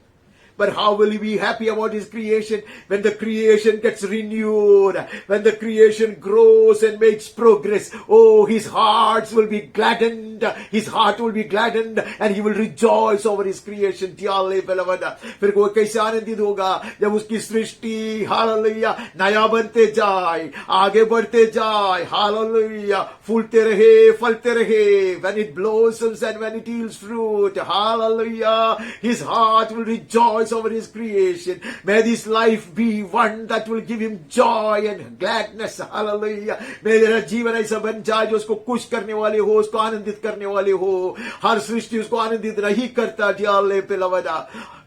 [SPEAKER 2] But how will he be happy about his creation? When the creation gets renewed, when the creation grows and makes progress, oh, his heart will be gladdened. His heart will be gladdened and he will rejoice over his creation. Dearly beloved. फिर वो कैसे आनंदित होगा जब उसकी सृष्टि hallelujah नया बनते जाए, आगे बढ़ते जाए. हालेलुया. फूलते रहे, फलते रहे. When it blossoms and when it yields fruit. Hallelujah. His heart will rejoice over his creation. May this life be one that will give him joy and gladness. Hallelujah. मेरा जीवन ऐसा बन जाए जो उसको खुश करने वाले हो, उसको आनंदित करने वाले हो. हर सृष्टि उसको आनंदित नहीं करता. Dearly beloved.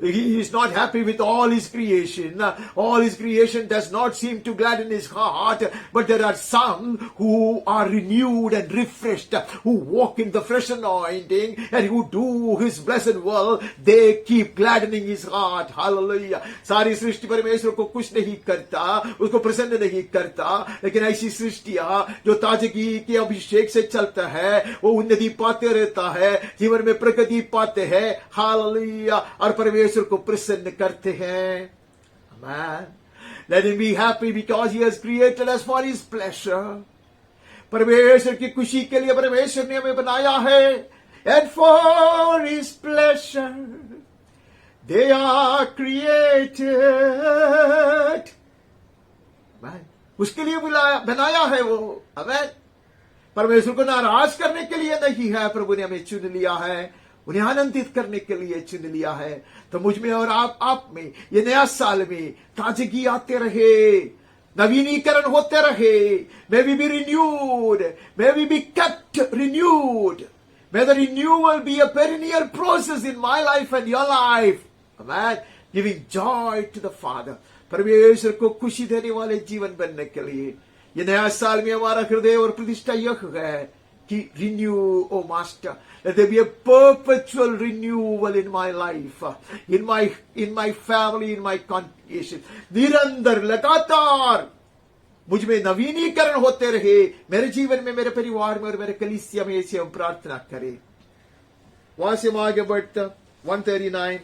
[SPEAKER 2] He is not happy with all his creation. All his creation does not seem to gladden his heart, but there are some who are renewed and refreshed, who walk in the fresh anointing and who do his blessed will. They keep gladdening his heart. Hallelujah. सारी सृष्टि परमेश्वर को खुश नहीं करता, उसको प्रसन्न नहीं करता, लेकिन ऐसी सृष्टियां जो ताजगी के अभिषेक से चलता है वो उन्नति पाते रहता है, जीवन में प्रगति पाते हैं. हालेलुया. और परमेश्वर को प्रसन्न करते हैं. Amen. Let him be happy because he has created us for his pleasure. परमेश्वर की खुशी के लिए परमेश्वर ने हमें बनाया है. And for his pleasure they are created. Amen. उसके लिए बनाया है वो. Amen. परमेश्वर को नाराज करने के लिए नहीं है. प्रभु ने हमें चुन लिया है, उन्हें आनंदित करने के लिए चुन लिया है. तो मुझ में और आप में ये नया साल में ताजगी आते रहे, नवीनीकरण होते रहे. May we be renewed. May we be kept renewed. May the renewal be a perennial process in my life and your life. Amen. Giving joy to the Father. परमेश्वर को खुशी देने वाले जीवन बनने के लिए ये नया साल में हमारा हृदय और प्रतिष्ठा यह है कि renew, oh Master. Let there be a perpetual renewal in my life, in my family, in my congregation. निरंतर लगातार मुझ में नवीनीकरण होते रहे, मेरे जीवन में, मेरे परिवार में और मेरे कलीसिया में. ऐसे हम प्रार्थना करें. वहां से हम आगे बढ़ते 139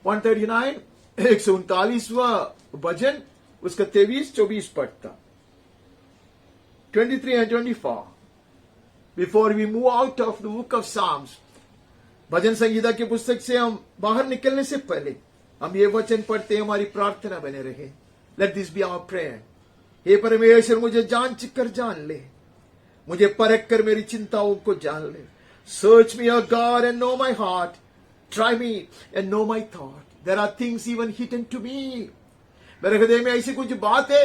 [SPEAKER 2] 139 139वां भजन, उसका 23-24 पढ़ता. 23 and 24. Before we move out of the book of Psalms, भजन संगीता की पुस्तक से हम बाहर निकलने से पहले हम ये वचन पढ़ते हैं. हमारी प्रार्थना बने रहे. Let this be our prayer. हे परमेश्वर, मुझे जान कर जान ले. मुझे परख कर मेरी चिंताओं को जान ले. Search me, O God, and know my heart. Try me and know my thought. There are things even hidden to me. मेरे हृदय में ऐसी कुछ बात है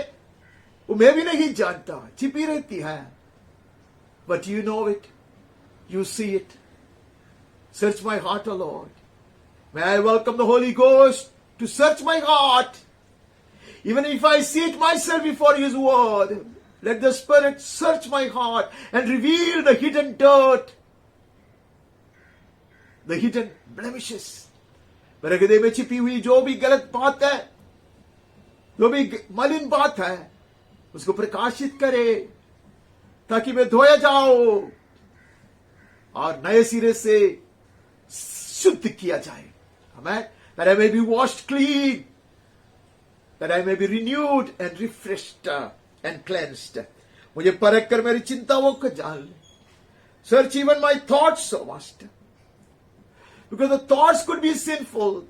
[SPEAKER 2] वो मैं भी नहीं जानता, छिपी रहती है. But you know it. You see it. Search my heart, O Lord. May I welcome the Holy Ghost to search my heart. Even if I see it myself before His word, let the Spirit search my heart and reveal the hidden dirt, the hidden blemishes. मेरे हृदय में छिपी हुई जो भी गलत बात है, जो भी मलिन बात है, उसको प्रकाशित करे ताकि मैं धोया जाऊं और नए सिरे से शुद्ध किया जाए. Amen. That I may be washed clean, that I may be renewed and refreshed and cleansed. मुझे परख कर मेरी चिंताओं को जान ले. Search even my thoughts, O Master, because the thoughts could be sinful.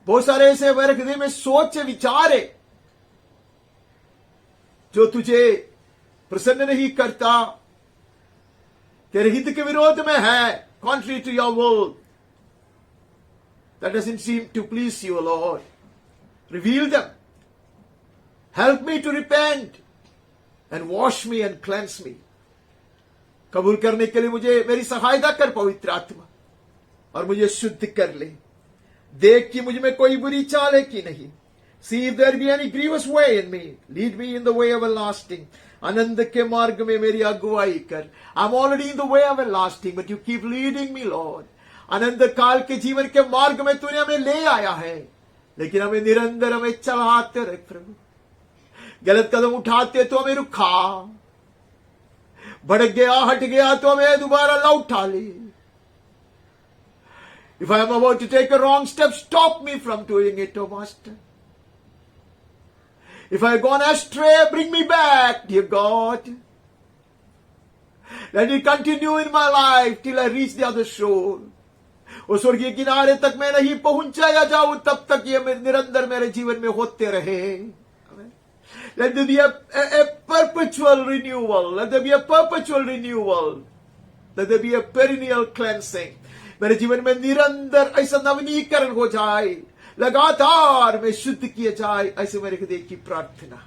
[SPEAKER 2] बहुत सारे ऐसे मेरे हृदय में सोच विचार है जो तुझे प्रसन्न नहीं करता, तेरे हित के विरोध में है, contrary to your will. That doesn't seem to please you, Lord. Reveal them. Help me to repent and wash me and cleanse me. कबूल करने के लिए मुझे मेरी सहायता कर पवित्र आत्मा और मुझे शुद्ध कर ले. देख कि मुझ में कोई बुरी चाल है कि नहीं. See if there be any grievous way in me. Lead me in the way everlasting. आनंद के मार्ग में मेरी अगुवाई कर. I'm already in the way everlasting, but you keep leading me, Lord. आनंद काल के जीवन के मार्ग में तूने हमें ले आया है, लेकिन हमें निरंतर हमें चलाते रहे प्रभु. गलत कदम उठाते तो हमें रुका, भड़क गया, हट गया तो हमें दोबारा लौटा ले. If I am about to take a wrong step, stop me from doing it, O Master. If I have gone astray, bring me back, dear God. Let it continue in my life till I reach the other shore. उस स्वर्गीय किनारे तक मैं नहीं पहुंचाया जाऊं, तब तक ये निरंतर मेरे जीवन में होते रहे. Let there be a perpetual renewal. Let there be a perpetual renewal. Let there be a perennial cleansing. मेरे जीवन में निरंतर ऐसा नवीनीकरण हो जाए, लगातार में शुद्ध किए जाए, ऐसे मेरे हृदय की प्रार्थना.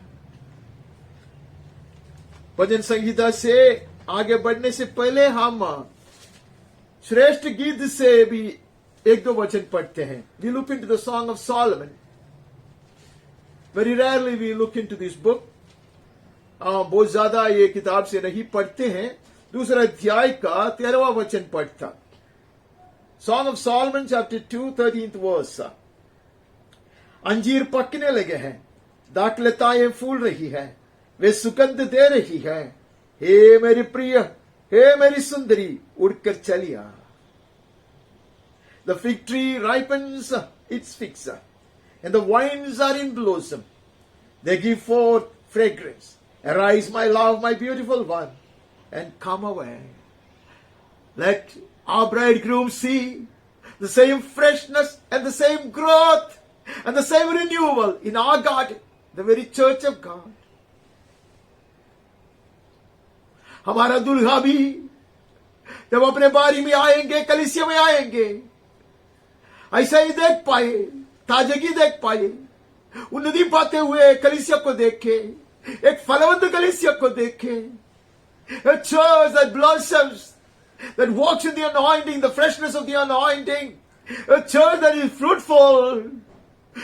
[SPEAKER 2] भजन संहिता से आगे बढ़ने से पहले हम श्रेष्ठ गीत से भी एक दो वचन पढ़ते हैं. We look into the Song of Solomon. Very rarely we look into this book. बहुत ज्यादा ये किताब से नहीं पढ़ते हैं. दूसरा अध्याय का 13वां वचन पढ़ता. Song of Solomon chapter 2 13th verse. अंजीर पकने लगे हैं, दाखलताएं फूल रही है, वे सुगंध दे रही है. हे मेरी प्रिय, हे मेरी सुंदरी, उड़कर चलिया. The fig tree ripens its figs, and the vines are in blossom. They give forth fragrance. Arise, my love, my beautiful one, and come away. Let our bridegroom see the same freshness and the same growth and the same renewal in our garden, the very church of God. हमारा दुल्हा भी जब अपने बारी में आएंगे, कलीसिया में आएंगे, ऐसा ही देख पाए, ताजगी देख पाए, उन्नति पाते हुए कलीसिया को देखे, एक फलवंत कलीसिया को देखे. A church that blossoms, that walks in the anointing, the freshness of the anointing. A church that is fruitful.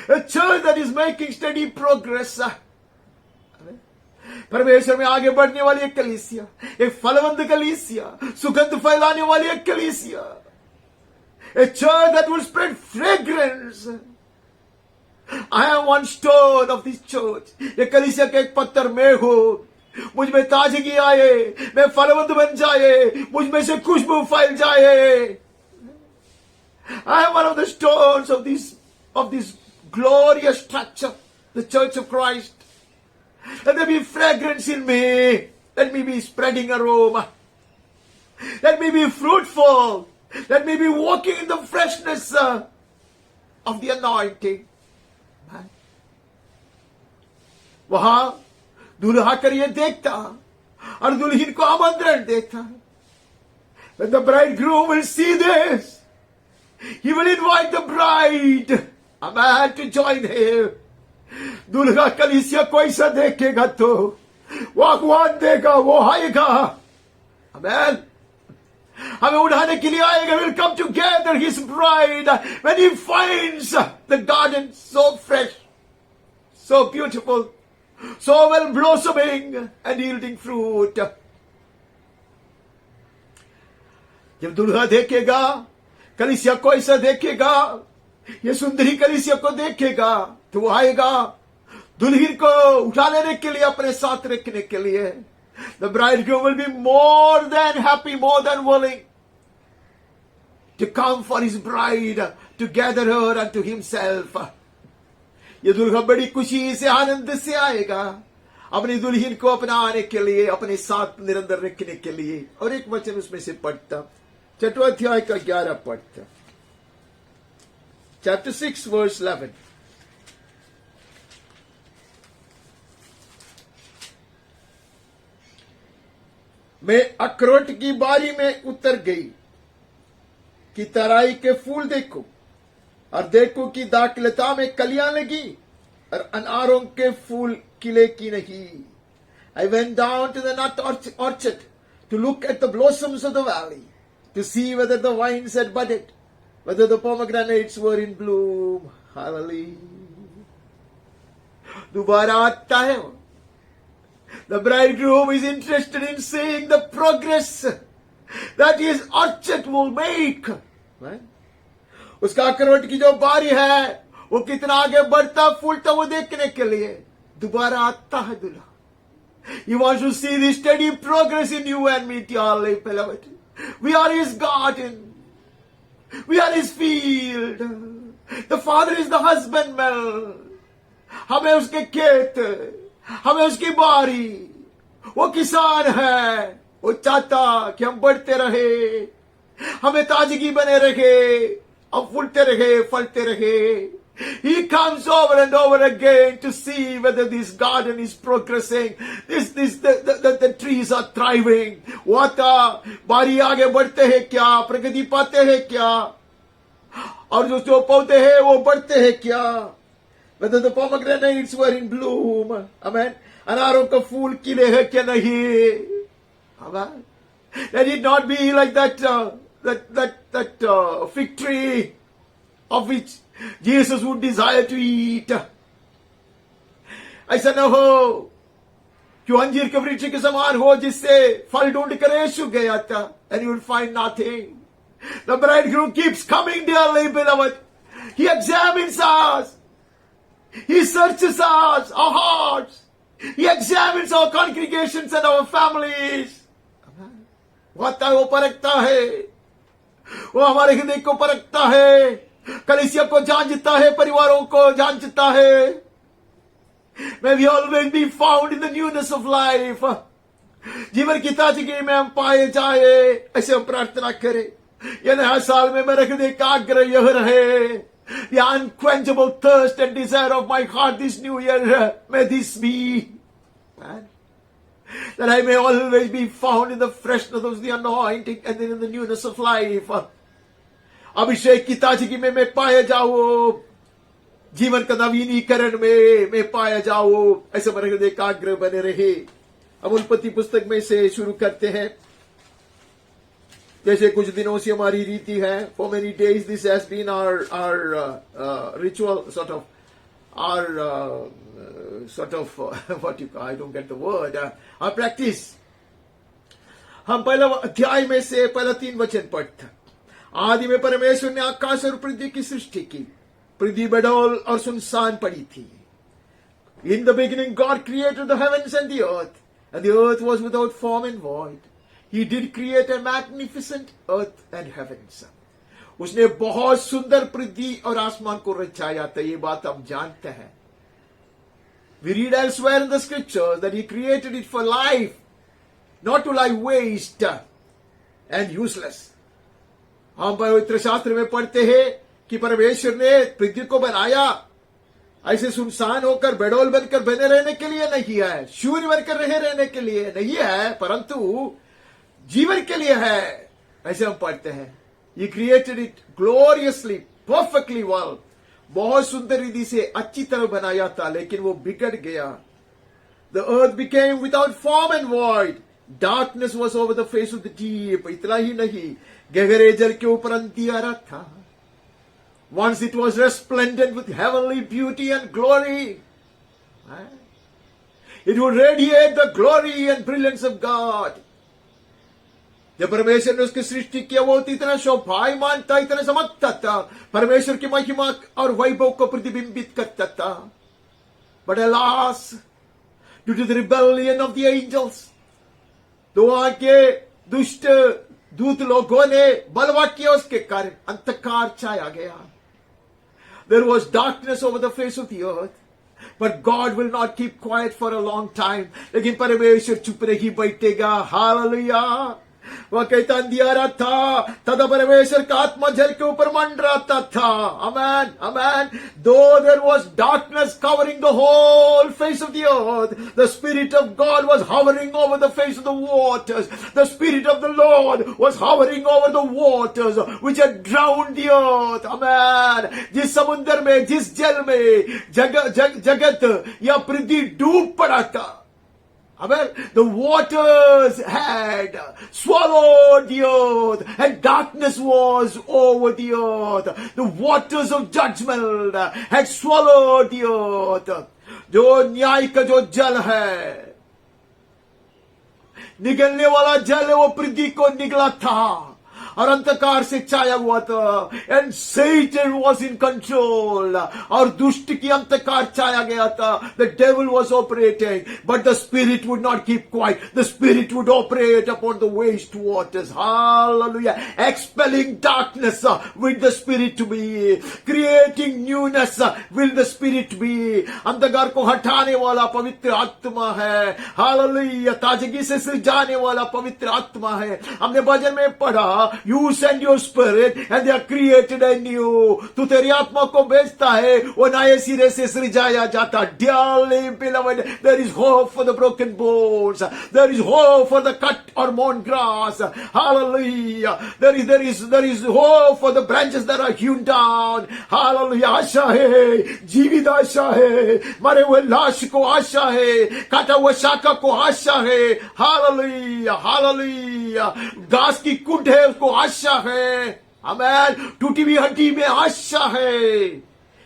[SPEAKER 2] A church that is making steady progress. परमेश्वर में आगे बढ़ने वाली एक कलीसिया, एक फलवंत कलीसिया, सुगंध फैलाने वाली एक कलीसिया. A church that will spread fragrance. I am one stone of this church. ये कलीसिया का एक पत्थर मैं हूं. मुझ में ताजगी आए, मैं फलवंत बन जाए, मुझ में से खुशबू फैल जाए. I am one of the stones of this glorious structure, the Church of Christ. Let there be fragrance in me. Let me be spreading aroma. Let me be fruitful. Let me be walking in the freshness of the anointing. वहां दूल्हा कर ये देखता, और दुल्हन को आमंत्रण देता है. When the bridegroom will see this, he will invite the bride, a man, to join him. दुल्हा कलीसिया को ऐसा देखेगा तो वो आह्वान देगा, वो आएगा. Amen. हमें उठाने के लिए आएगा. Will come to gather his bride when he finds the garden so fresh, so beautiful, so well blossoming and yielding fruit. जब दुल्हा देखेगा, कलीसिया को ऐसा देखेगा, ये सुंदरी कलीसिया को देखेगा, तो वो आएगा दुल्हन को उठा लेने के लिए, अपने साथ रखने के लिए. The bridegroom will be more than happy, more than willing to come for his bride, to gather her unto himself. ये दुल्हा बड़ी खुशी से, आनंद से आएगा अपनी दुल्हन को अपनाने के लिए, अपने साथ निरंतर रखने के लिए. और एक वचन उसमें से पढ़ता, 6 अध्याय का 11 पढ़ता. Chapter 6 verse 11. मैं अखरोट की बारी में उतर गई कि तराई के फूल देखो, और देखो कि दाखलता में कलियां लगी, और अनारों के फूल खिले की नहीं. I went down to the nut orchard to look at the blossoms of the valley, to see whether the vines had budded, whether the pomegranates were in bloom. Hallelujah. दोबारा आता है. The bridegroom is interested in seeing the progress that his orchard will make. Right? उसका अखरोट की जो बारी है वो कितना आगे बढ़ता फूलता वो देखने के लिए दोबारा आता है दूल्हा. He wants to see the steady progress in you and me, dearly beloved. We are his garden. We are his field. The Father is the husbandman. हमें उसके खेत, हमें उसकी बारी. वो किसान है. वो चाहता कि हम बढ़ते रहे, हमें ताजगी बने रहे, हम फूलते रहे, फलते रहे. He comes over and over again to see whether this garden is progressing. The trees are thriving. वो आता, बारी आगे बढ़ते हैं क्या, प्रगति पाते हैं क्या, और जो पौधे हैं वो बढ़ते हैं क्या. Whether the pomegranates were in bloom. Amen. अनारों का फूल खिले हैं क्या नहीं. Amen. Let it not be like that fig tree of which Jesus would desire to eat. ऐसा न हो कि अंजीर के वृक्ष के समान हो जिससे फल ढूंढ कर यीशु गया था, and you will find nothing. The bridegroom keeps coming, dearly beloved. He examines us. He searches us, our hearts. He examines our congregations and our families. वो आता है, वो परखता है, वो हमारे हृदय को परखता है, कलीसिया को जांचता है, परिवारों को जांचता है. May we always be found in the newness of life. जीवन की ताजगी में हम पाए जाए, ऐसे हम प्रार्थना करें. ये नया साल में मेरे हृदय का आग्रह यह रहे. The unquenchable thirst and desire of my heart this new year, may this be. Man. That I may always be found in the freshness of the anointing and then in the newness of life. अभिषेक की ताजगी में मैं पाया जाऊं, जीवन का नवीनीकरण में मैं पाया जाऊं, ऐसे मेरे हृदय का आग्रह बने रहे. अब उत्पत्ति पुस्तक में से शुरू करते हैं. जैसे कुछ दिनों से हमारी रीति है. For many days this has been our ritual, sort of our what you I don't get the word, our practice. हम पहला अध्याय में से पहला 3 वचन पढ़ते. आदि में परमेश्वर ने आकाश और पृथ्वी की सृष्टि की. पृथ्वी बडौल और सुनसान पड़ी थी. In the beginning God created the heavens and the earth was without form and void. He did create a magnificent earth and heavens. उसने बहुत सुंदर पृथ्वी और आसमान को रचाया था. ये बात हम जानते हैं. We read elsewhere in the scriptures that he created it for life, not to lie waste and useless. हम पवित्र शास्त्र में पढ़ते हैं कि परमेश्वर ने पृथ्वी को बनाया ऐसे सुनसान होकर बेडौल बनकर बने रहने के लिए नहीं है, शून्य बनकर रहने के लिए नहीं है, परंतु जीवन के लिए है। ऐसे हम पढ़ते हैं, He created it gloriously, perfectly well. बहुत सुंदर रीति से अच्छी तरह बनाया था, लेकिन वो बिगड़ गया। The earth became without form and void. Darkness was over the face of the deep. इतना ही नहीं, गहरे जल के ऊपर अंधियारा था। Once it was resplendent with heavenly beauty and glory. It would radiate the glory and brilliance of God. जब परमेश्वर ने उसकी सृष्टि किया, वो इतना शोभायमान था, इतना चमकता था, परमेश्वर की महिमा और वैभव को प्रतिबिंबित करता था। But alas, due to the rebellion of the angels, तो वहां के दुष्ट दूत लोगों ने बलवा किया, उसके कारण अंधकार छाया गया। There was darkness over the face of the earth, but God will not keep quiet for a long time. लेकिन परमेश्वर चुप नहीं बैठेगा। हालेलुया। वह कहता अंधियारा था, तथा परमेश्वर का आत्मा जल के ऊपर मंडराता था। Amen, amen. Though there was darkness covering the whole face of the earth, the Spirit of God was hovering over the face of the waters. The Spirit of the Lord was hovering over the waters which had drowned the earth. Amen. जिस समुद्र में, जिस जल में जगत या पृथ्वी डूब पड़ा था, Amen. The waters had swallowed the earth, and darkness was over the earth. The waters of judgment had swallowed the earth. जो न्याय का जो जल है, निगलने वाला जल है, वो पृथ्वी को निगला था और अंधकार से छाया हुआ था। And Satan was in control, और दुष्ट की अंधकार छाया गया था। The devil was operating, but the Spirit would not keep quiet. The Spirit would operate upon the waste waters. Hallelujah. Expelling darkness with the Spirit to be, creating newness with the Spirit to be. अंधकार को हटाने वाला पवित्र आत्मा है। Hallelujah. ताजगी से सृजाने वाला पवित्र आत्मा है। हमने भजन में पढ़ा, You send your spirit and they are created anew. तू तेरी आत्मा को भेजता है, वो नए सिरे से सृजाया जाता। Dearly beloved, there is hope for the broken bones. There is hope for the cut or mown grass. Hallelujah. There is hope for the branches that are hewn down. Hallelujah. आशा है, जीवित आशा है, मरे हुए लाश को आशा है, काटा हुआ शाखा को आशा है। Hallelujah. Hallelujah. घास की कुंड है, उसको आशा है। आमेन। टूटी हुई हड्डी में आशा है।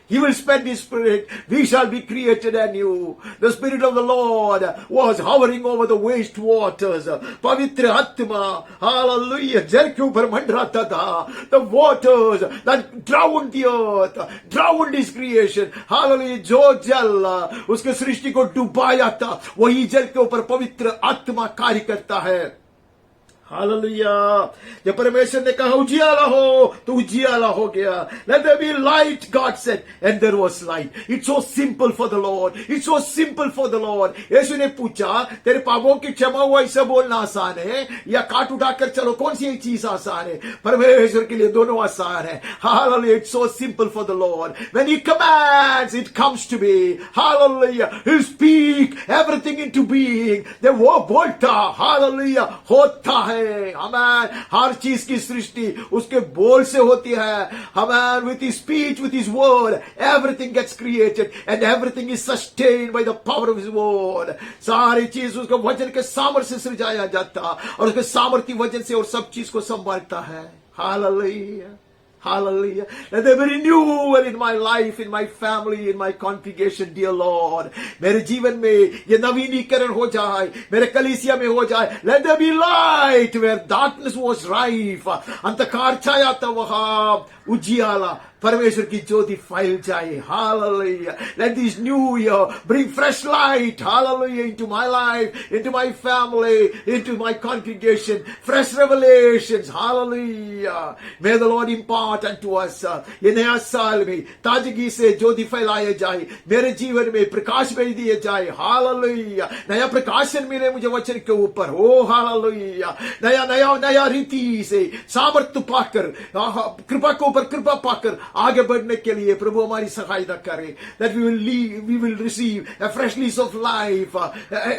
[SPEAKER 2] He will spend His Spirit. We shall be created anew. The Spirit of the Lord was hovering over the waste waters. पवित्र आत्मा, hallelujah, जल के ऊपर मंडराता था। The waters that drowned the earth, drowned His creation. Hallelujah, जो जल उसके सृष्टि को डुबाया था, वही जल के ऊपर पवित्र आत्मा कार्य करता है। हालेलुया। जब परमेश्वर ने कहा उजियाला हो, तो उजियाला हो गया। Let there be light, God said, and there was light. It's so simple for the Lord. It's so simple for the Lord. यीशु ने पूछा, तेरे पापों की क्षमा हुआ ऐसा बोलना आसान है या काट उठाकर चलो, कौन सी एक चीज आसान है? परमेश्वर के लिए दोनों आसान है। Hallelujah. It's so simple for the Lord. When He commands, it comes to be. Hallelujah. He'll speak everything into being. जब वो बोलता, Hallelujah, होता है। Amen. हर चीज की सृष्टि उसके बोल से होती है। Amen. With His speech, with His word, everything gets created and everything is sustained by the power of His word. सारी चीज उसके वचन के सामर्थ्य से सृजाया जाता और उसके सामर्थ्य वचन से और सब चीज को संभालता है। Hallelujah. Hallelujah. Let there be renewal in my life, in my family, in my congregation, dear Lord. मेरे जीवन में ये नवीनीकरण हो जाए, मेरे कलीसिया में हो जाए। Let there be light where darkness was rife. अंधकार छाया था, वहां उजियाला परमेश्वर की ज्योति फैल जाए। Hallelujah. Let this new year bring fresh light, hallelujah, into my life, into my family, into my congregation. Fresh revelations, hallelujah. May the Lord impart unto us. ये नया साल में ताजगी से ज्योति फैलाए जाए, मेरे जीवन में प्रकाश भेज दिए जाए। Hallelujah. नया प्रकाशन मिले मुझे वचन के ऊपर। Oh, hallelujah. नया रीति से सामर्थ्य पाकर, कृपा के ऊपर कृपा पाकर आगे बढ़ने के लिए प्रभु हमारी सहायता करे, that we will receive a fresh lease of life,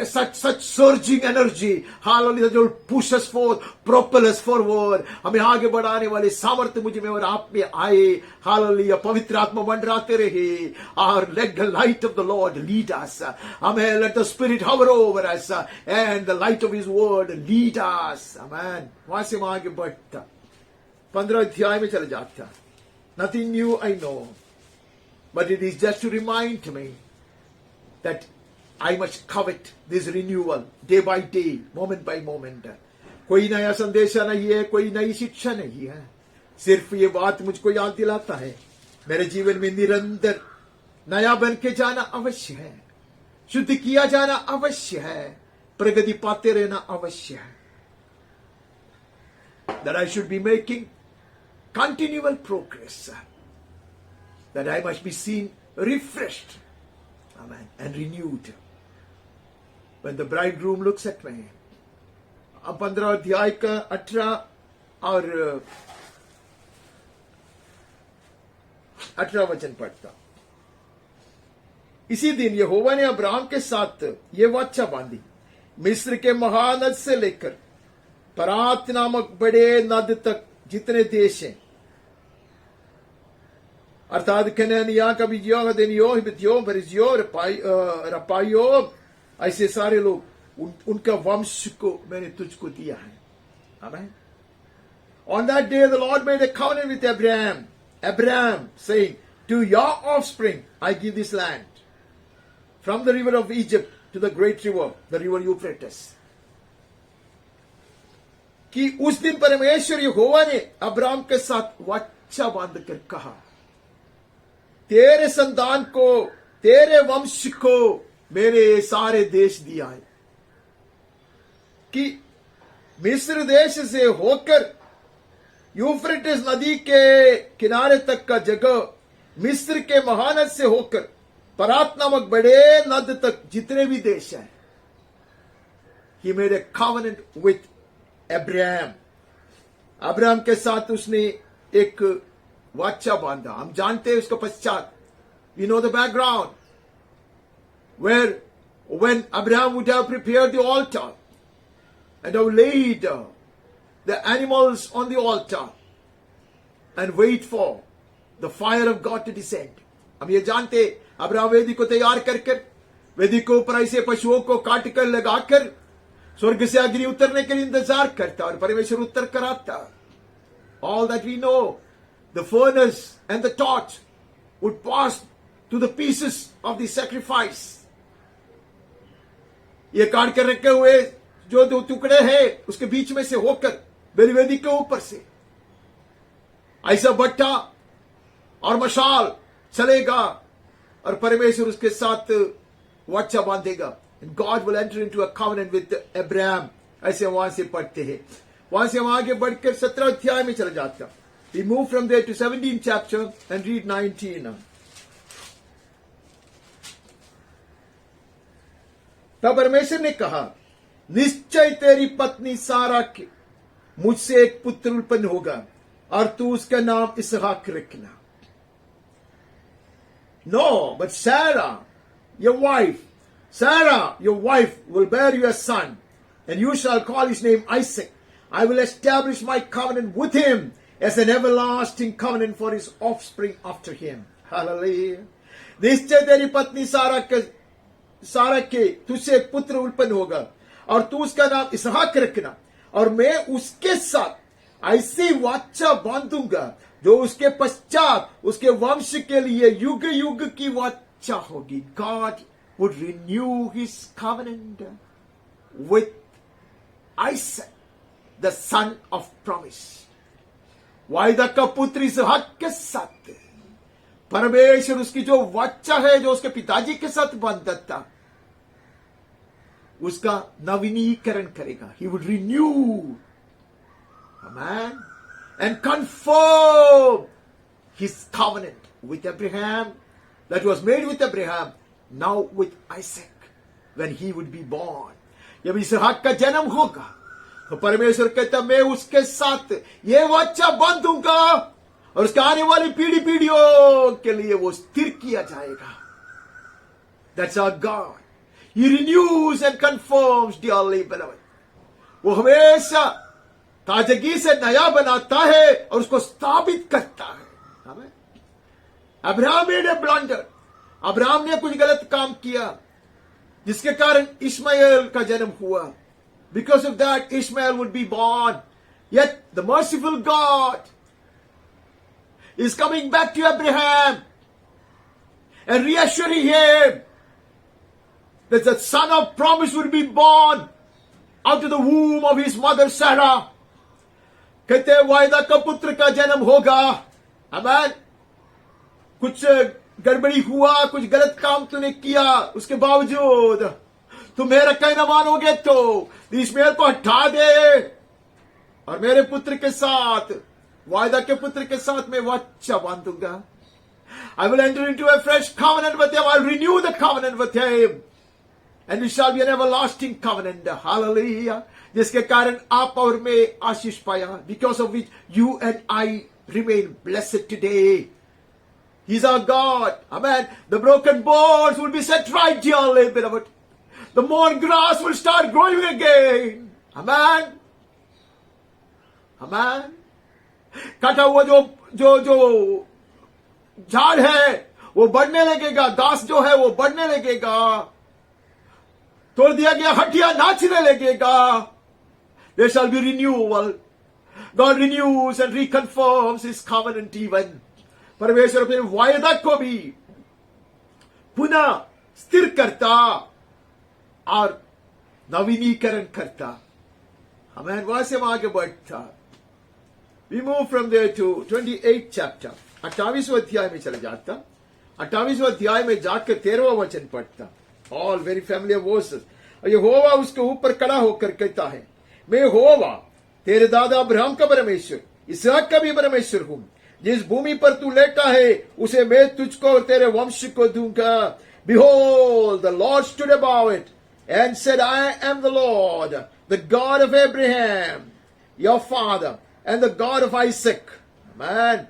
[SPEAKER 2] such surging energy, hallelujah, that will push us forth, propel us forward. हमें आगे बढ़ाने वाले सामर्थ्य मुझ में और आप में आए, हालेलुया. पवित्र आत्मा मंडराते रहे, और let the light of the Lord lead us. Amen. Let the Spirit hover over us, and the light of His word lead us. Amen. वहां से मैं आगे बढ़ता 15 अध्याय में चले जाता. Nothing new I know, but it is just to remind me that I must covet this renewal day by day, moment by moment. कोई नया संदेशा नहीं है, कोई नई शिक्षा नहीं है, सिर्फ ये बात मुझको याद दिलाता है मेरे जीवन में निरंतर नया बन के जाना अवश्य है, शुद्ध किया जाना अवश्य है, प्रगति पाते रहना अवश्य है. That I should be making continual progress, that I must be seen refreshed, amen, and renewed when the bridegroom looks at me. अब 15 अध्याय का 18 और 18 वचन पढ़ता. इसी दिन यहोवा ने अब्राहम के साथ ये वाचा बांधी, मिस्र के महानद से लेकर परात नामक बड़े नद तक जितने देश हैं, अर्थात कनानिया, कबिजियों, हदनियों, हिब्बियों, परिज्जियों, रपाइयों, ऐसे सारे लोग, उनका वंश को मैंने तुझको दिया है. आमीन. On that day the Lord made a covenant with Abraham, saying, to your offspring I give this land, from the river of Egypt to the great river, the river Euphrates. कि उस दिन परमेश्वर यहोवा ने अब्राहम के साथ वाचा बांध कर कहा, तेरे संतान को, तेरे वंश को मेरे सारे देश दिया है, कि मिस्र देश से होकर यूफ्रेटिस नदी के किनारे तक का जगह, मिस्र के महानद से होकर परात नामक बड़े नद तक जितने भी देश हैं. He made a covenant with Abraham. Abraham के साथ उसने एक वाचा बांधा. हम जानते हैं उसका पश्चात, we know the background, where when Abraham would have prepared the altar and have laid the animals on the altar and wait for the fire of God to descend. हम ये जानते, अब्राहम वेदी को तैयार कर वेदी के ऊपर ऐसे पशुओं को काट कर लगाकर स्वर्ग से अग्नि उतरने के लिए इंतजार करता और परमेश्वर उत्तर कराता. All that we know, the furnace and the torch would pass to the pieces of the sacrifice. ये काट कर रखे हुए जो दो टुकड़े हैं उसके बीच में से होकर बलिवेदी के ऊपर से ऐसा भट्टा और मशाल चलेगा और परमेश्वर उसके साथ वाचा बांधेगा. And God will enter into a covenant with Abraham. ऐसे वहां से पढ़ते हैं. वहां से हम आगे बढ़कर 17 अध्याय में चले जाते हैं. We move from there to 17th chapter and read 19. तब परमेश्वर ने कहा, निश्चय तेरी पत्नी सारा के मुझसे एक पुत्र उत्पन्न होगा और तू उसका नाम इसहाक रखना. No, but Sarah, your wife will bear you a son, and you shall call his name Isaac. I will establish my covenant with him as an everlasting covenant for his offspring after him. Hallelujah. निश्चय तेरी पत्नी सारा के तुझसे एक पुत्र उत्पन्न होगा और तू उसका नाम इसहाक रखना, और मैं उसके साथ ऐसी वाचा बांधूंगा जो उसके पश्चात उसके वंश के लिए युग युग की वाचा होगी. God would renew his covenant with Isaac, the son of promise. वायदा का पुत्र इसहाक के साथ परमेश्वर उसकी जो वाचा है, जो उसके पिताजी के साथ बांधा था, उसका नवीनीकरण करेगा. He would renew, amen, and confirm his covenant with Abraham that was made with Abraham, now with Isaac when he would be born. जब इसहाक का जन्म होगा तो परमेश्वर कहता, मैं उसके साथ ये वाचा बांधूंगा और उसके आने वाली पीढ़ियों के लिए वो स्थिर किया जाएगा. That's our God. He renews and confirms, dearly beloved. वो हमेशा ताजगी से नया बनाता है और उसको स्थापित करता है. आमीन. अब्राहम ने ब्लंडर, अब्राहम ने कुछ गलत काम किया जिसके कारण इस्माइल का जन्म हुआ. Because of that, Ishmael would be born. Yet the merciful God is coming back to Abraham and reassuring him that the son of promise would be born out of the womb of his mother Sarah. कहते हैं वायदा का पुत्र का जन्म होगा. आमीन. कुछ गड़बड़ी हुआ, कुछ गलत काम तूने किया, उसके बावजूद तुम मेरा कहना मानोगे तो इस्माइल को हटा दे और मेरे पुत्र के साथ, वायदा के पुत्र के साथ मैं वाचा बांधूंगा. I will enter into a fresh covenant with him. I'll renew the covenant with him. And it shall be an everlasting covenant. Hallelujah. जिसके कारण आप और मैं आशीष पाया. Because of which you and I remain blessed today. He's our God. Amen. The broken bones will be set right, dearly beloved. The mown grass will start growing again. Amen. Amen. काटा हुआ जो झाड़ है वो बढ़ने लगेगा. घास जो है वो बढ़ने लगेगा. तोड़ दिया गया हड्डियां नाचने लगेगा. There shall be renewal. God renews and reconfirms his covenant even. परमेश्वर अपने वायदा को भी पुनः स्थिर करता और नवीनीकरण करता. हमें वहां से आगे बढ़ता. We move from there to 28th chapter. 28वें अध्याय में चला जाता. 28वें अध्याय में जाकर 13वां वचन पढ़ता. All very familiar verses. और यहोवा उसके ऊपर खड़ा होकर कहता है, मैं यहोवा तेरे दादा अब्राहम का परमेश्वर, इसहाक का भी परमेश्वर हूं. जिस भूमि पर तू लेटा है उसे मैं तुझको और तेरे वंश को दूंगा. Behold, the Lord stood above it and said, I am the Lord, the God of Abraham, your father, and the God of Isaac. Amen.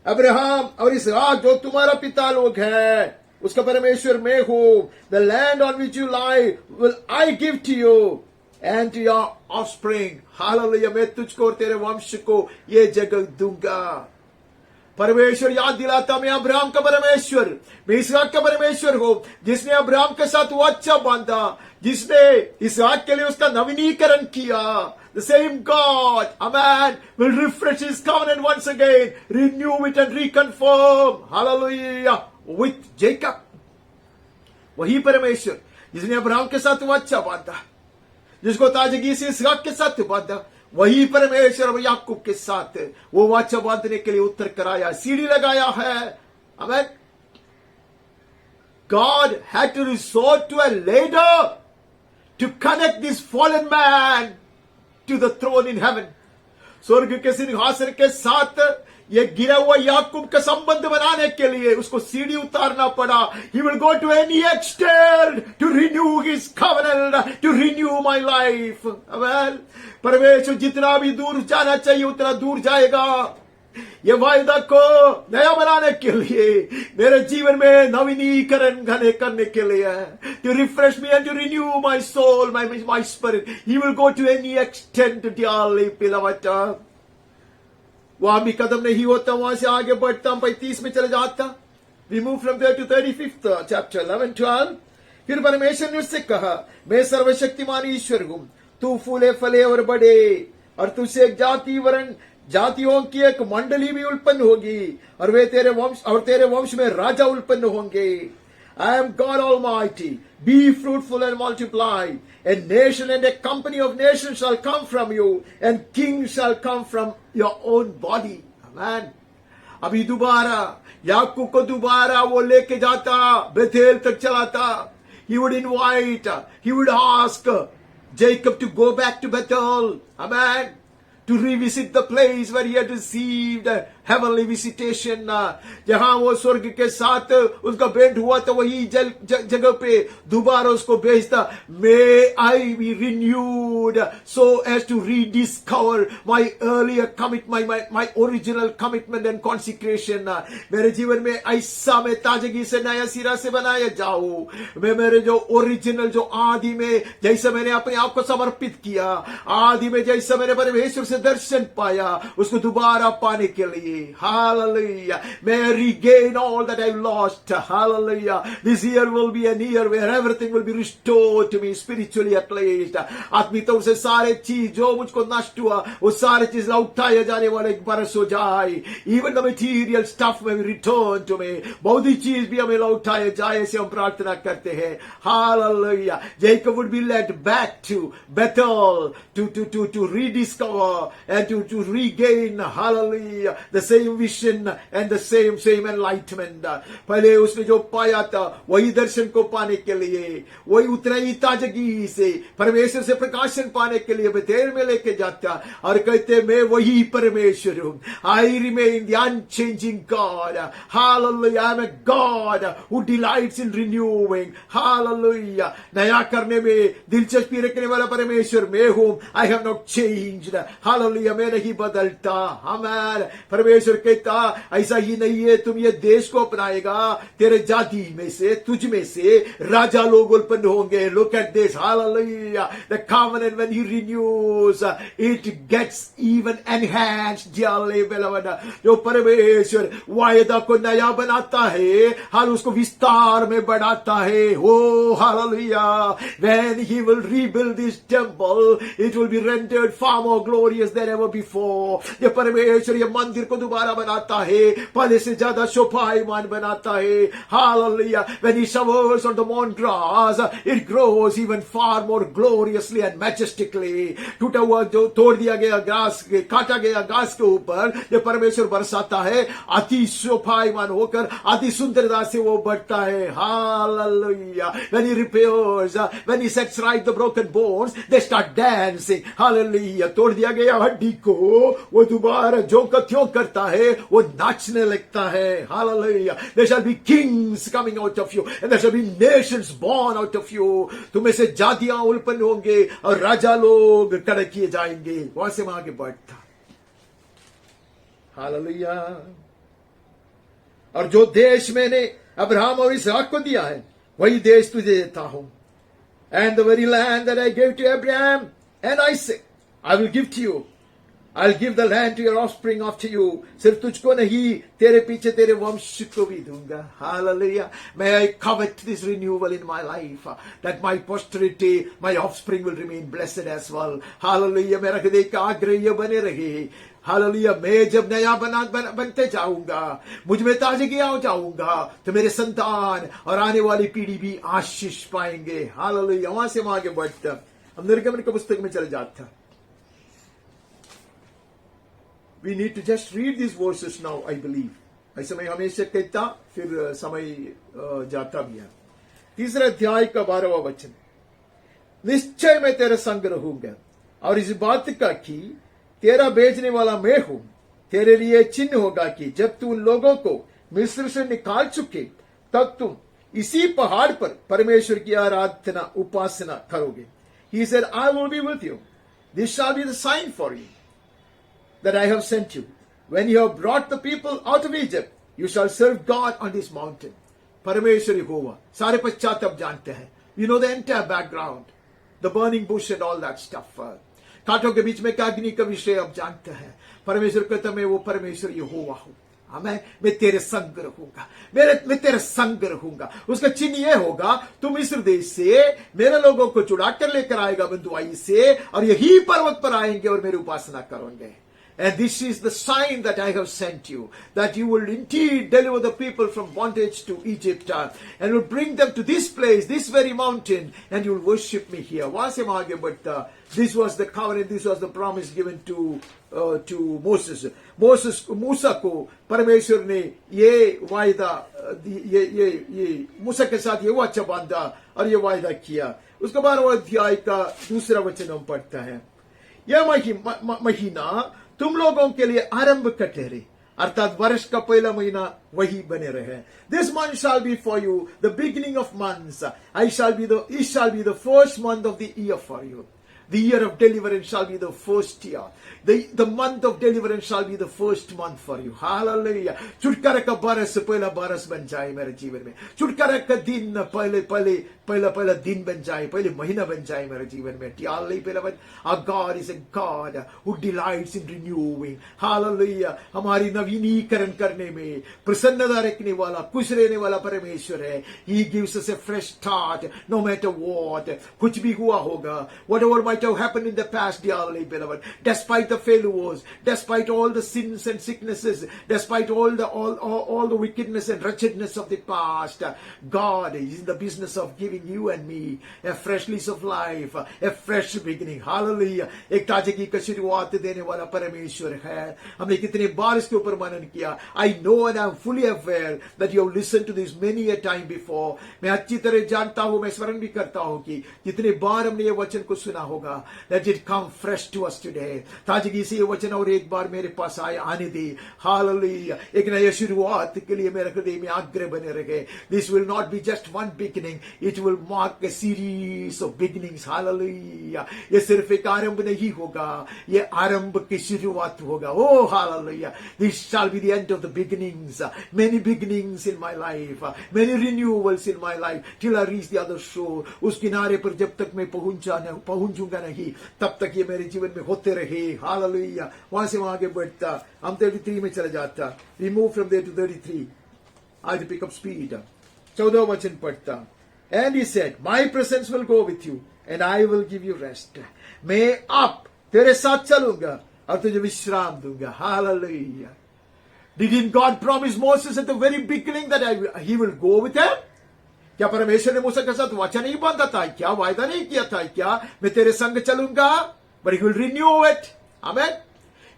[SPEAKER 2] Abraham और इसहाक जो तुम्हारा पिता लोग है, उसका परमेश्वर मैं हूं. The land on which you lie will I give to you and to your offspring. Hallelujah. मैं तुझको और तेरे वंश को ये जगह दूंगा. परमेश्वर याद दिलाता, मैं अब्राहम का परमेश्वर, मैं इसहाक का परमेश्वर हूं. जिसने अब्राहम के साथ वाचा बांधा, जिसने इसहाक के लिए उसका नवीनीकरण किया. The same God, amen, will refresh his covenant once again, renew it and reconfirm. Hallelujah. With Jacob. वही परमेश्वर जिसने अब्राहम के साथ वाचा बांधा, जिसको ताजगी से इसहाक के साथ बांधा, वही परमेश्वर याकूब के साथ वो वाचा बांधने के लिए उत्तर कराया, सीढ़ी लगाया है. Amen. God had to resort to a ladder to connect this fallen man to the throne in heaven. स्वर्ग के सिंहासन के साथ ये गिरा हुआ याकूब का संबंध बनाने के लिए उसको सीढ़ी उतारना पड़ा. He will go to any extent to renew his covenant, to renew my life. Amen. परमेश्वर जितना भी दूर जाना चाहिए उतना दूर जाएगा. ये वायदा को नया बनाने के लिए, मेरे जीवन में नवीनीकरण करने के लिए, to refresh me and to renew my soul, my spirit. He will go to any extent, dearly beloved. वहां भी कदम नहीं होता, वहां से आगे बढ़ता, 35 में चले जाता. We move from there to 35th chapter 11-12. फिर परमेश्वर ने उससे कहा, मैं सर्वशक्तिमान ईश्वर हूं, तू फूले फले और बढ़े और तुझसे एक जातियों की एक मंडली भी उत्पन्न होगी और वे तेरे वंश में राजा उत्पन्न होंगे. I am God Almighty. Be fruitful and multiply. A nation and a company of nations shall come from you, and kings shall come from your own body. Amen. अभी दोबारा याकूब को दोबारा वो लेके जाता, बेथेल तक चलाता. He would invite, he would ask Jacob to go back to Bethel. Amen. To revisit the place where he had received heavenly visitation, जहां वो स्वर्ग के साथ उसका भेंट हुआ तो वही जगह पे दोबारा उसको भेजता. May I be renewed so as to rediscover my earlier commitment, my original commitment and consecration. मेरे जीवन में ऐसा मैं ताजगी से नया सिरा से बनाया जाऊं. मैं मेरे जो ओरिजिनल, जो आदि में जैसे मैंने अपने आप को समर्पित किया, आदि में जैसे मैंने परमेश्वर से दर्शन पाया, उसको दोबारा पाने के लिए. Hallelujah. May I regain all that I've lost. Hallelujah. This year will be an year where everything will be restored to me spiritually at least. आत्मिक तौर से सारे चीज जो मुझको नष्ट हुआ वो सारे चीज लौटाए जाने वाले एक बरस हो जाए. Even the material stuff may be returned to me. भौतिक चीज भी हमें लौटाए जाए ऐसे हम प्रार्थना करते हैं. Hallelujah. Jacob would be led back to Bethel to rediscover and to regain, hallelujah, the same vision and the same enlightenment. पहले उसने जो पाया था वही दर्शन को पाने के लिए, वही उतना ही ताजगी से परमेश्वर से प्रकाशन पाने के लिए बेतेल में लेके जाता और कहते मैं वही परमेश्वर हूं. I remain the unchanging God. Hallelujah. I am a God who delights in renewing. Hallelujah. नया करने में दिलचस्पी रखने वाला परमेश्वर मैं हूं. I have not changed. Hallelujah. मैं नहीं बदलता. Amen. परमेश्वर कहता ऐसा ही नहीं है, तुम ये देश को अपनाएगा, तेरे जाति में से, तुझ में से राजा लोग उत्पन्न होंगे. Look at this. Hallelujah. The covenant when he renews, it gets even enhanced. Dearly beloved. जो परमेश्वर वायदा को नया बनाता है, हाल उसको विस्तार में बढ़ाता है. Oh, hallelujah. When he will rebuild this temple, it will be rendered far more glorious than ever before. ये परमेश्वर ये मंदिर को दोबारा बनाता है, पहले से ज्यादा शोभायमान बनाता है. Hallelujah. When he showers on the mown grass, it grows even far more gloriously and majestically. टूटा हुआ जो तोड़ दिया गया घास, काटा गया घास के ऊपर ये परमेश्वर बरसाता है, अति शोभायमान होकर अति सुंदरता से वो बढ़ता है. Hallelujah. When he repairs, when he sets right the broken bones, they start dancing. Hallelujah. तोड़ दिया गया हड्डी को वो दोबारा जो का त्यों करता है, वो नाचने लगता है. Hallelujah. There shall be kings coming out of you and there shall be nations born out of you. तुम्हें से जातियां उत्पन्न होंगे और राजा लोग खड़े किए जाएंगे. वहां से वहां आगे बढ़ता. Hallelujah. और जो देश मैंने अब्राहम और इसहाक को दिया है वही देश तुझे देता हूं. And the very land that I gave to Abraham and Isaac, I will give to you. I'll give the land to your offspring after you. सिर्फ तुझको नहीं, तेरे पीछे तेरे वंश को भी दूंगा. Hallelujah. May I covet this renewal in my life, that my posterity, my offspring will remain blessed as well. Hallelujah. मेरा हृदय का आग्रह ये बने रहे. हालेलुया. मैं जब नया बनते जाऊंगा, मुझ में ताजगी आ जाऊंगा, तो मेरे संतान और आने वाली पीढ़ी भी आशीष पाएंगे. हालेलुया. वहां से वहां आगे बढ़ता. हम निर्गमन की पुस्तक में चल जाता. We need to just read these verses now, I believe. ऐसे मैं हमेशा कहता, फिर समय जाता भी है. तीसरा अध्याय का 12वां वचन. निश्चय मैं तेरे संग रहूंगा और इस बात का कि तेरा भेजने वाला मैं हूं. तेरे लिए चिन्ह होगा कि जब तू उन लोगों को मिस्र से निकाल चुके तब तुम इसी पहाड़ पर परमेश्वर की आराधना उपासना करोगे. He said, I will be with you. This shall be the sign for you that I have sent you. When you have brought the people out of Egypt, you shall serve God on this mountain. परमेश्वर यहोवा. सारे पश्चाताप जानते हैं. You know the entire background, the burning bush and all that stuff. कांटों के बीच में अग्नि का विषय अब जानते हैं. परमेश्वर कहता मैं वो परमेश्वर यहोवा हूं. मैं तेरे संग रहूंगा. मैं तेरे संग रहूंगा. उसका चिन्ह ये होगा, तुम मिस्र देश से मेरे लोगों को चुरा कर लेकर आएगा बंधुआई से, और यही पर्वत पर आएंगे और मेरी उपासना करेंगे. And this is the sign that I have sent you, that you will indeed deliver the people from bondage to Egypt, and will bring them to this place, this very mountain, and you will worship me here. But this was the covenant, this was the promise given to Moses. मूसा को परमेश्वर ने ये वायदा, ये मूसा के साथ ये वाचा बांधा और ये वायदा किया. उसके 12वां अध्याय का 2 वचन हम पढ़ता है. यह महीना तुम लोगों के लिए आरंभ का ठहरे अर्थात वर्ष का पहला महीना वही बने रहे. This month shall be for you the beginning of months. It shall be the first month of the year for you. The year of deliverance shall be the first year. The month of deliverance shall be the first month for you. Hallelujah. छुटकारा का बरस पहला बरस बन जाए मेरे जीवन में. छुटकारा का दिन पहला दिन बन जाए, पहले महीना बन जाए मेरे जीवन में. Our God is a God who delights in renewing. Hallelujah. हमारी नवीनीकरण करने में प्रसन्नता रखने वाला, खुश रहने वाला परमेश्वर है. He gives us a fresh start no matter what. कुछ भी हुआ होगा. Whatever might have happened in the past, dearly beloved, despite the failures, despite all the sins and sicknesses, despite all the wickedness and wretchedness of the past, God is in the business of giving you and me a fresh lease of life, a fresh beginning. Hallelujah. एक ताजगी का शुरुआत देने वाला परमेश्वर है. हमने कितने बार इसके ऊपर मनन किया. I know and I'm fully aware that you have listened to this many a time before. मैं अच्छी तरह जानता हूं, मैं स्मरण भी करता हूं कि जितने बार हमने ये वचन को सुना होगा. Let it come fresh to us today. ताजगी से ये वचन और एक बार मेरे पास आने दे. Hallelujah. एक नया शुरुआत के लिए मेरे हृदय में आग्रह बने रहे. This will not be just one beginning. It will mark a series of beginnings. Hallelujah. ये सिर्फ एक आरंभ नहीं होगा, ये आरंभ की शुरुआत होगा. Oh, hallelujah. This shall be the end of the beginnings. Many beginnings in my life. Many renewals in my life till I reach the other shore. उस किनारे पर जब तक मैं पहुंचूंगा नहीं, तब तक ये मेरे जीवन में होते रहे. Hallelujah. वहां से वहां आगे बढ़ता, हम 33 में चले जाता. We move from there to 33. I had to pick up speed. 14 वचन पढ़ता. And he said, my presence will go with you and I will give you rest. मैं आप तेरे साथ चलूंगा और तुझे विश्राम दूंगा. Hallelujah. Didn't God promise Moses at the very beginning that he will go with him? क्या परमेश्वर ने मूसा के साथ वचन नहीं बांधा था क्या? वायदा नहीं किया था क्या? मैं तेरे संग चलूंगा. But he will renew it. Amen.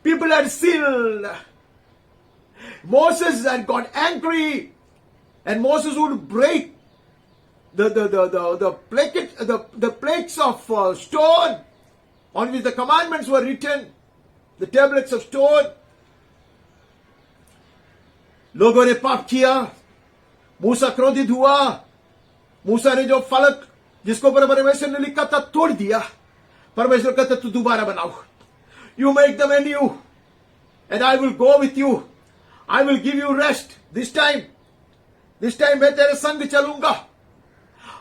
[SPEAKER 2] People had sinned. Moses had got angry, and Moses would break the plates of stone on which the commandments were written, the tablets of stone. लोगों ने पाप किया, मूसा क्रोधित हुआ. मूसा ने जो फलक जिसको परमेश्वर ने लिखा था तोड़ दिया. परमेश्वर कहता तू दोबारा बनाओ. You make them anew and I will go with you. I will give you rest. This time मैं तेरे संग चलूंगा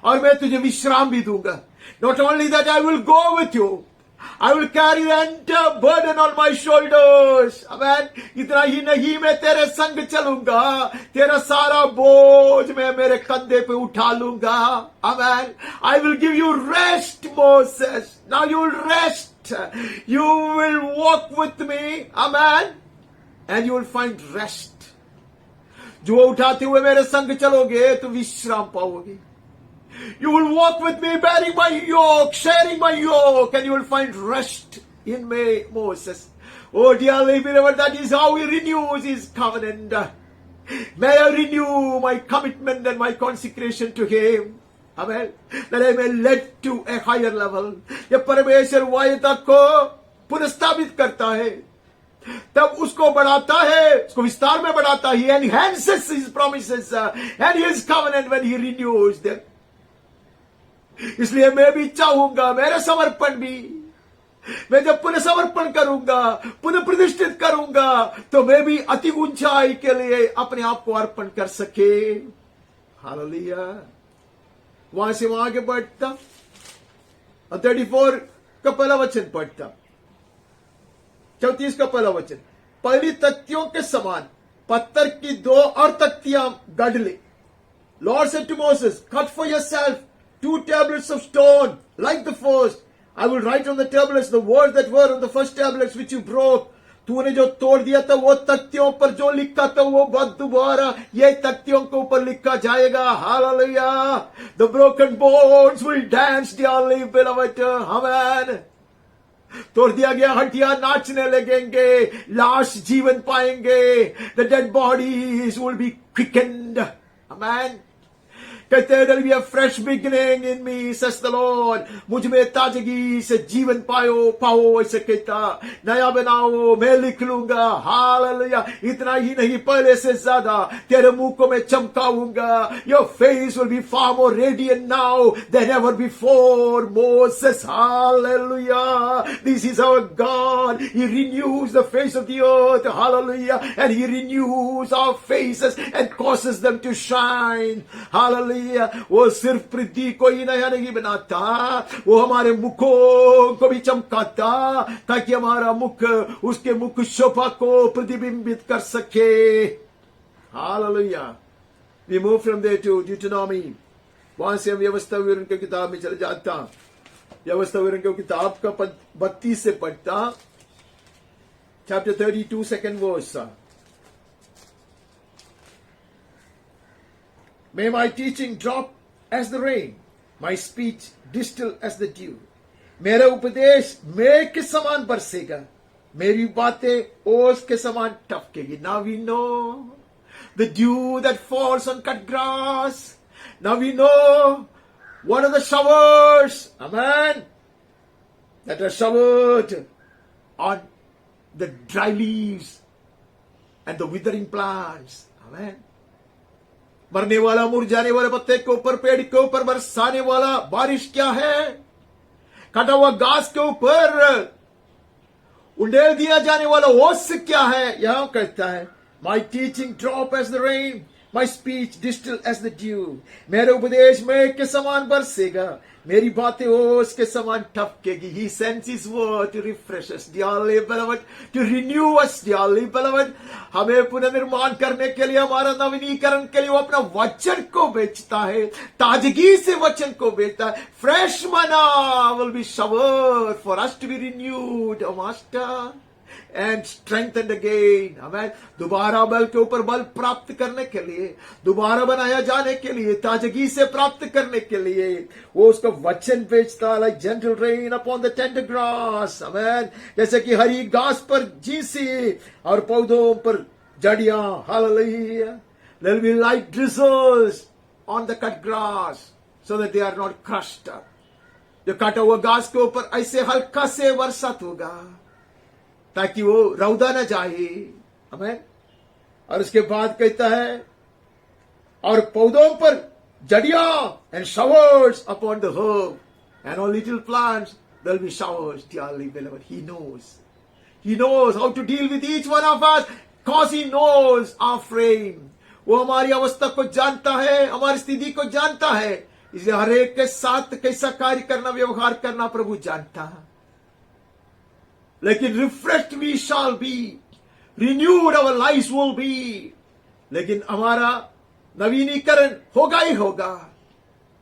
[SPEAKER 2] और मैं तुझे विश्राम भी दूंगा. Not only that, I will go with you. I will carry the entire burden on my shoulders. Amen. इतना ही नहीं, मैं तेरे संग चलूंगा. तेरा सारा बोझ मैं मेरे कंधे पे उठा लूंगा. Amen. I will give you rest, Moses. Now you will rest. You will walk with me. Amen. And you will find rest. जो उठाते हुए मेरे संग चलोगे तो विश्राम पाओगे. You will walk with me bearing my yoke, sharing my yoke, and you will find rest in me, Moses. Oh, dearly beloved, that is how he renews his covenant. May I renew my commitment and my consecration to him. Amen. That I may lead to a higher level. ये परमेश्वर वायदा को पुनर्स्थापित करता है, तब उसको बढ़ाता है, उसको विस्तार में बढ़ाता है. He enhances his promises and his covenant when he renews them. इसलिए मैं भी चाहूंगा, मेरा समर्पण भी, मैं जब पुनः समर्पण करूंगा, पुनः प्रतिष्ठित करूंगा, तो मैं भी अति ऊंचाई के लिए अपने आप को अर्पण कर सके. हालेलुया. वहां से वहां आगे बढ़ता 34 का पहला वचन पढ़ता. 34 का पहला वचन. पहली तख्तियों के समान पत्थर की 2 और तख्तियां गढ़ ले. Lord said to Moses, cut for yourself 2 tablets of stone like the first. I will write on the tablets the words that were on the first tablets which you broke. तूने जो तोड़ दिया था वो तख्तियों पर जो लिखा था वो बात दोबारा ये तख्तियों के ऊपर लिखा जाएगा. Hallelujah. The broken bones will dance, dearly beloved. Amen. तोड़ दिया गया हड्डियां नाचने लगेंगे, लाश जीवन पाएंगे. The dead bodies will be quickened. Amen. कहते हैं there'll be a fresh beginning in me, says the Lord. मुझ में ताजगी से जीवन पाओ ऐसे कहता, नया बनाओ, मैं लिख लूंगा. हालेलुया. इतना ही नहीं, पहले से ज्यादा तेरे मुंह को मैं चमकाऊंगा. Your face will be far more radiant now than ever before. Moses, hallelujah. This is our God. He renews the face of the earth. Hallelujah. And He renews our faces and causes them to shine. Hallelujah. वो सिर्फ पृथ्वी को ही नया नहीं बनाता, वो हमारे मुखों को भी चमकाता, ताकि हमारा मुख उसके मुख शोभा को प्रतिबिंबित कर सके. Hallelujah. We move from there to Deuteronomy. वहां से हम व्यवस्था विवरण की किताब में चले जाता. व्यवस्था विवरण की किताब का 32 से पढ़ता. Chapter 32, second verse. May my teaching drop as the rain, my speech distill as the dew. मेरा उपदेश मेघ के समान बरसेगा, मेरी बातें ओस के समान टपकेगी. Now we know the dew that falls on cut grass. Now we know what are the showers, amen, that are showered on the dry leaves and the withering plants, amen. मरने वाला मुरझाने वाले पत्ते के ऊपर, पेड़ के ऊपर बरसाने वाला बारिश क्या है? कटा हुआ घास के ऊपर उंडेल दिया जाने वाला ओस क्या है? यहां कहता है, my teaching drop as the rain, my speech distill as the dew. मेरे उपदेश मेघ के समान बरसेगा, मेरी बातें ओस के समान टपकेगी. He sends His word to refresh us, dearly beloved, to renew us, dearly beloved. हमें पुनर्निर्माण करने के लिए, हमारा नवीनीकरण के लिए वो अपना वचन को बेचता है, ताजगी से वचन को बेचता है. Fresh manna will be showered for us to be renewed, O Master, and strengthened again. Amen. दोबारा बल के ऊपर बल प्राप्त करने के लिए, दोबारा बनाया जाने के लिए, ताजगी से प्राप्त करने के लिए वो उसका वचन बेचता. like gentle rain upon the tender grass. Amen. जैसे कि हरी घास पर झींसी और पौधों पर जड़ियां. Hallelujah. There will be light drizzles on the cut grass so that they are not crushed up. जो काटा हुआ घास के ऊपर ऐसे हल्का से वर्षा होगा ताकि वो रौदा न जाए. हमें और उसके बाद कहता है, और पौधों पर जड़ियां, and showers upon the herb and all little plants there will be showers. Dearly beloved, He knows how to deal with each one of us, cause He knows our frame. वो हमारी अवस्था को जानता है, हमारी स्थिति को जानता है, इसलिए हर एक के साथ कैसा कार्य करना, व्यवहार करना प्रभु जानता है. लेकिन refreshed we shall be, renewed our lives will be. लेकिन हमारा नवीनीकरण होगा ही होगा,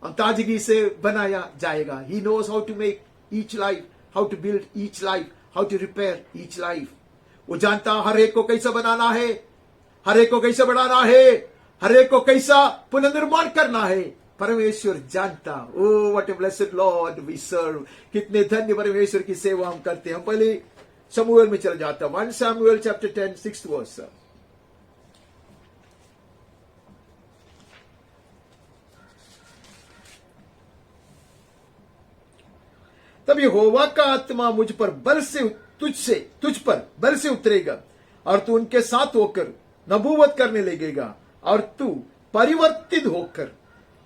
[SPEAKER 2] हम ताजगी से बनाया जाएगा. He knows how to make each life, how to build each life, how to repair each life. वो जानता हर एक को कैसा बनाना है, हर एक को कैसा बढ़ाना है, हर एक को कैसा पुनर्निर्माण करना है. परमेश्वर जानता. Oh, what a blessed Lord we serve. कितने धन्य परमेश्वर की सेवा हम करते हैं. हम पहले शमूएल में चले जाता. 1 Samuel chapter 10, 6th verse. तब यहोवा का आत्मा मुझ पर तुझ पर बल से उतरेगा, और तू उनके साथ होकर नबूवत करने लगेगा, और तू परिवर्तित होकर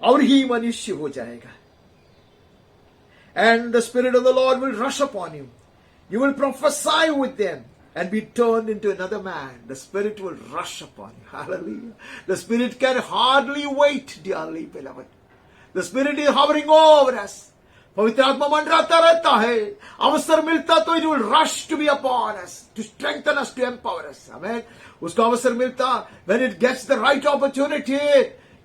[SPEAKER 2] और ही मनुष्य हो जाएगा. And the Spirit of the Lord will rush upon you. You will prophesy with them and be turned into another man. The Spirit will rush upon you. Hallelujah. The Spirit can hardly wait, dearly beloved. The Spirit is hovering over us. पवित्र आत्मा मंडराता रहता है. अवसर मिलता तो it will rush to be upon us, to strengthen us, to empower us. Amen. उसको अवसर मिलता, when it gets the right opportunity,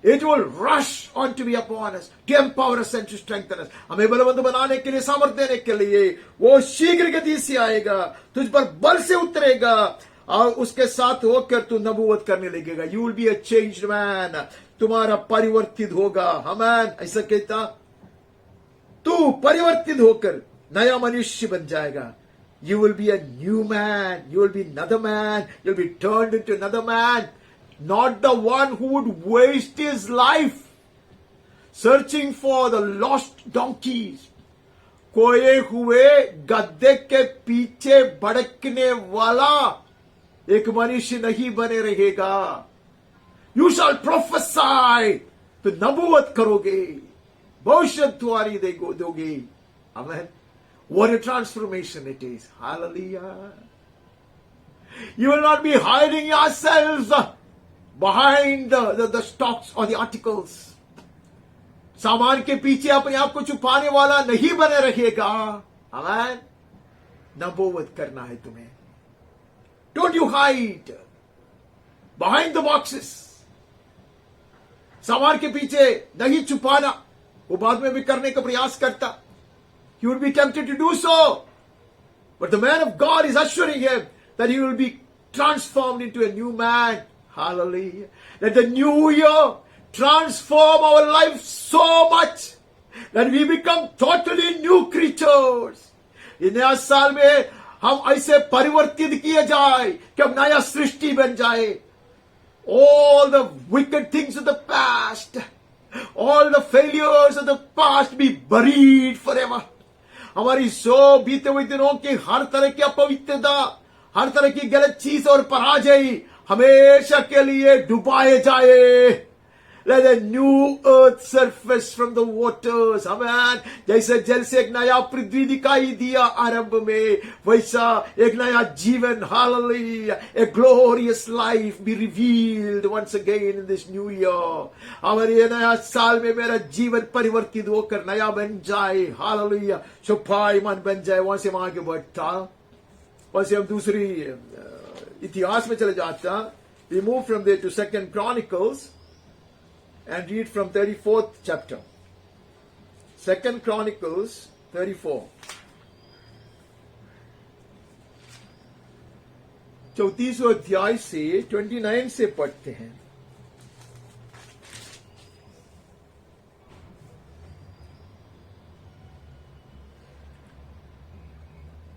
[SPEAKER 2] it will rush on to be upon us, to empower us and to strengthen us. हमें बलवंत बनाने के लिए, सामर्थ देने के लिए वो शीघ्र गति से आएगा, तुझ पर बल से उतरेगा, और उसके साथ होकर तू नबूवत करने लगेगा. You will be a changed man. तुम्हारा परिवर्तित होगा. आमीन. ऐसा कहता, तू परिवर्तित होकर नया मनुष्य बन जाएगा. You will be a new man. You will be another man. You will be turned into another man. Not the one who would waste his life searching for the lost donkey's, खोए हुए गद्दे के पीछे भड़कने वाला एक मनुष्य नहीं बने रहेगा। यू शैल प्रोफेसाई, तो नबूवत करोगे, भविष्यवाणी दोगे। आमेन। What a transformation it is. Hallelujah. You will not be hiding yourselves behind the stocks or the articles. सामान के पीछे अपने आप को छुपाने वाला नहीं बने रहेगा। आमेन। नबूवत करना है तुम्हें। Don't you hide behind the boxes. सामान के पीछे नहीं छुपाना। वो बाद में भी करने का प्रयास करता। He would be tempted to do so. But the man of God is assuring him that he will be transformed into a new man. Hallelujah. Let the new year transform our life so much that we become totally new creatures. इस नया साल में हम ऐसे परिवर्तित किए जाए कि हम नया सृष्टि बन जाए. All the wicked things of the past, all the failures of the past be buried forever. हमारी सो बीते हुए दिनों की हर तरह की अपवित्रता, हर तरह की गलत चीज और पराजय हमेशा के लिए डुबाए जाए. Let a new earth surface from the waters. Amen. जैसे जल से एक नया पृथ्वी दिखाई दिया आरंभ में, वैसा एक नया जीवन, hallelujah, a glorious life be revealed once again in this new year. हमारे ये नया साल में मेरा जीवन परिवर्तित होकर नया बन जाए, hallelujah, शोभायमान बन जाए. वहां से हम आगे बढ़ता, वहां से हम दूसरी इतिहास में चले जाता. We move from there to 2 Chronicles and read from 34th chapter. 2 Chronicles 34. 34वें अध्याय से 29 से पढ़ते हैं.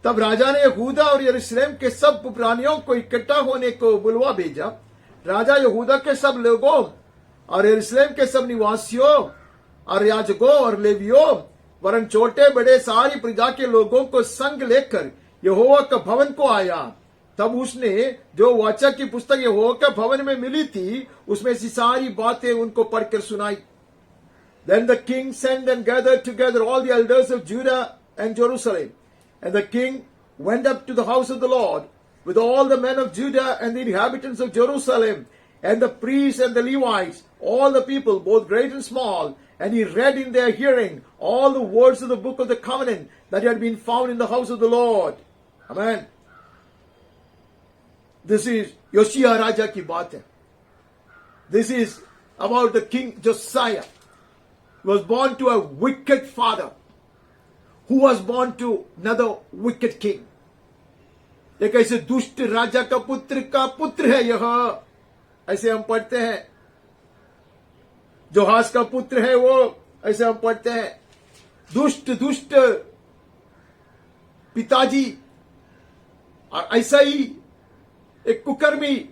[SPEAKER 2] तब राजा ने यहूदा और यरूशलेम के सब प्राणियों को इकट्ठा होने को बुलवा भेजा. राजा यहूदा के सब लोगों और यरूशलेम के सब निवासियों और याजकों और लेवियों वरन छोटे बड़े सारी प्रजा के लोगों को संग लेकर यहोवा का भवन को आया. तब उसने जो वाचा की पुस्तक यहोवा का भवन में मिली थी उसमें से सारी बातें उनको पढ़कर सुनाई. Then the king sent and gathered together all the elders of Judah and Jerusalem. And the king went up to the house of the Lord with all the men of Judah and the inhabitants of Jerusalem and the priests and the Levites, all the people, both great and small, and he read in their hearing all the words of the book of the covenant that had been found in the house of the Lord. Amen. This is Yoshia Raja ki baat hai. This is about the king Josiah, who was born to a wicked father, who was born to another wicked king. एक ऐसे दुष्ट राजा का पुत्र है यह. ऐसे हम पढ़ते हैं. जोहास का पुत्र है वो, ऐसे हम पढ़ते हैं. दुष्ट पिताजी, और ऐसा ही एक कुकर्मी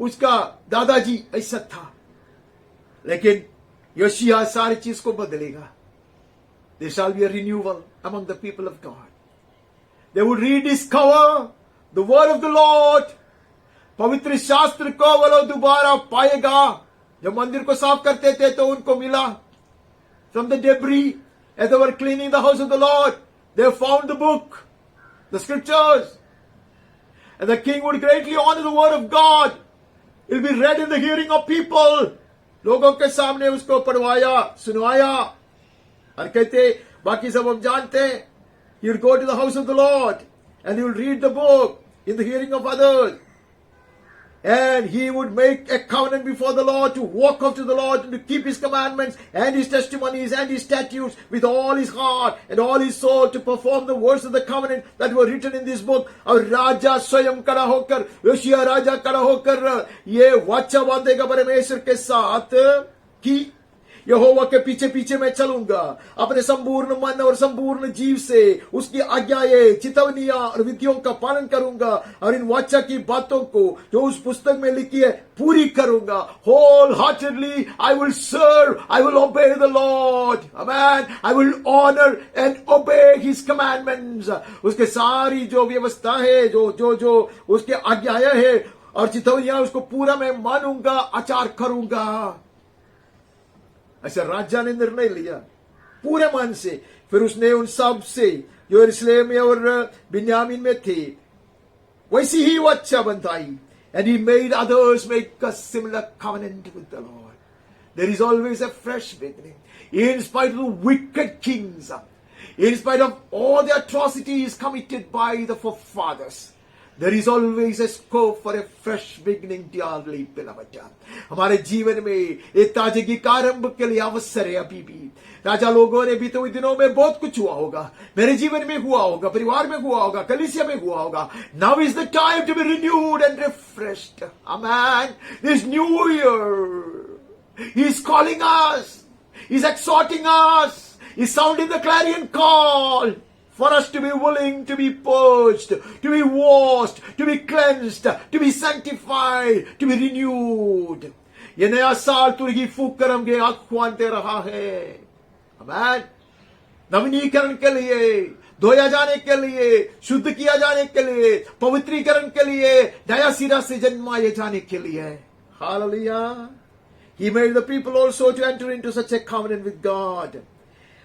[SPEAKER 2] उसका दादाजी ऐसा था. लेकिन योशिया सारी चीज को बदलेगा. There shall be a renewal among the people of God. They would rediscover the word of the Lord. पवित्र शास्त्र को वो लोग दोबारा पाएगा. जब मंदिर को साफ करते थे तो उनको मिला. From the debris, as they were cleaning the house of the Lord, they found the book, the scriptures. And the king would greatly honor the word of God. It will be read in the hearing of people. लोगों के सामने उसको पढ़वाया, सुनवाया. और कहते, बाकी सब हम जानते हैं. He would go to the house of the Lord and he would read the book in the hearing of others. And he would make a covenant before the Lord to walk after the Lord and to keep his commandments and his testimonies and his statutes with all his heart and all his soul, to perform the words of the covenant that were written in this book. और राजा स्वयं खड़ा होकर, योशिया राजा खड़ा होकर ये वाचा बांधेगा परमेश्वर के साथ कि यहोवा के पीछे पीछे मैं चलूंगा, अपने संपूर्ण मन और संपूर्ण जीव से उसकी आज्ञाएं, चितवनियां और विधियों का पालन करूंगा और इन वाचा की बातों को जो उस पुस्तक में लिखी है पूरी करूंगा. Wholeheartedly I will serve, I will obey the lord. Amen. I will honour and obey his commandments. उसके सारी जो व्यवस्था है, जो उसके आज्ञाएं है और चितवनियां, उसको पूरा मैं मानूंगा, आचार करूंगा. ऐसा राजा ने निर्णय लिया पूरे मन से. फिर उसने उन सब से जो यरूशलेम में और बिन्यामीन में थे वैसी ही वाचा Badhaai. And he made others make a similar covenant with the Lord. There is always a fresh beginning. In spite of the wicked kings, in spite of all the atrocities committed by the forefathers, there is always a scope for a fresh beginning, dearly beloved. हमारे जीवन में एक ताजगी का आरंभ के लिए अवसर है. अभी भी राजा लोगों ने बीते हुए दिनों में बहुत कुछ हुआ होगा, मेरे जीवन में हुआ होगा, परिवार में हुआ होगा, कलीसिया में हुआ होगा. Now is the time to be renewed and refreshed. Amen. This new year, He is calling us, He is exhorting us, He is sounding the clarion call for us to be willing to be purged, to be washed, to be cleansed, to be sanctified, to be renewed. ये नया साल तुरही फूक कर हमके आह्वान दे रहा है. आमेन. नवीनीकरण के लिए, धोया जाने के लिए, शुद्ध किया जाने के लिए, पवित्रीकरण के लिए, नया सिरा से जन्माए जाने के लिए. Hallelujah. He made the people also to enter into such a covenant with God.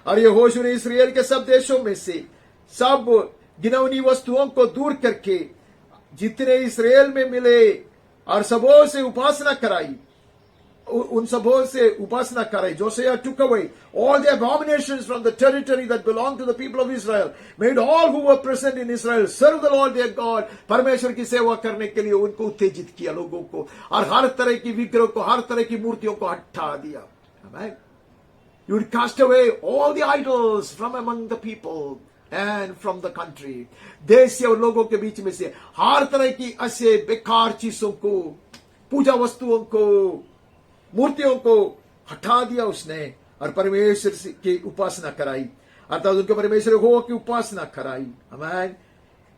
[SPEAKER 2] और यहोशू ने इस्राएल के सब देशों में से सब गिनौनी वस्तुओं को दूर करके जितने इस्राएल में मिले और सबों से उपासना कराई, उन सबों से उपासना कराई. Josiah took away all the abominations from the territory that belonged to the people of Israel, made all who were present in Israel serve the Lord their God. परमेश्वर की सेवा करने के लिए उनको उत्तेजित किया लोगों को, और हर तरह की विग्रह को, हर तरह की मूर्तियों को हटा दिया. Amen. You would cast away all the idols from among the people and from the country. देश और लोगों के बीच में से हर तरह की ऐसे बेकार चीजों को, पूजा वस्तुओं को, मूर्तियों को हटा दिया उसने और परमेश्वर की उपासना कराई, अर्थात उनके परमेश्वर यहोवा की उपासना कराई. Amen.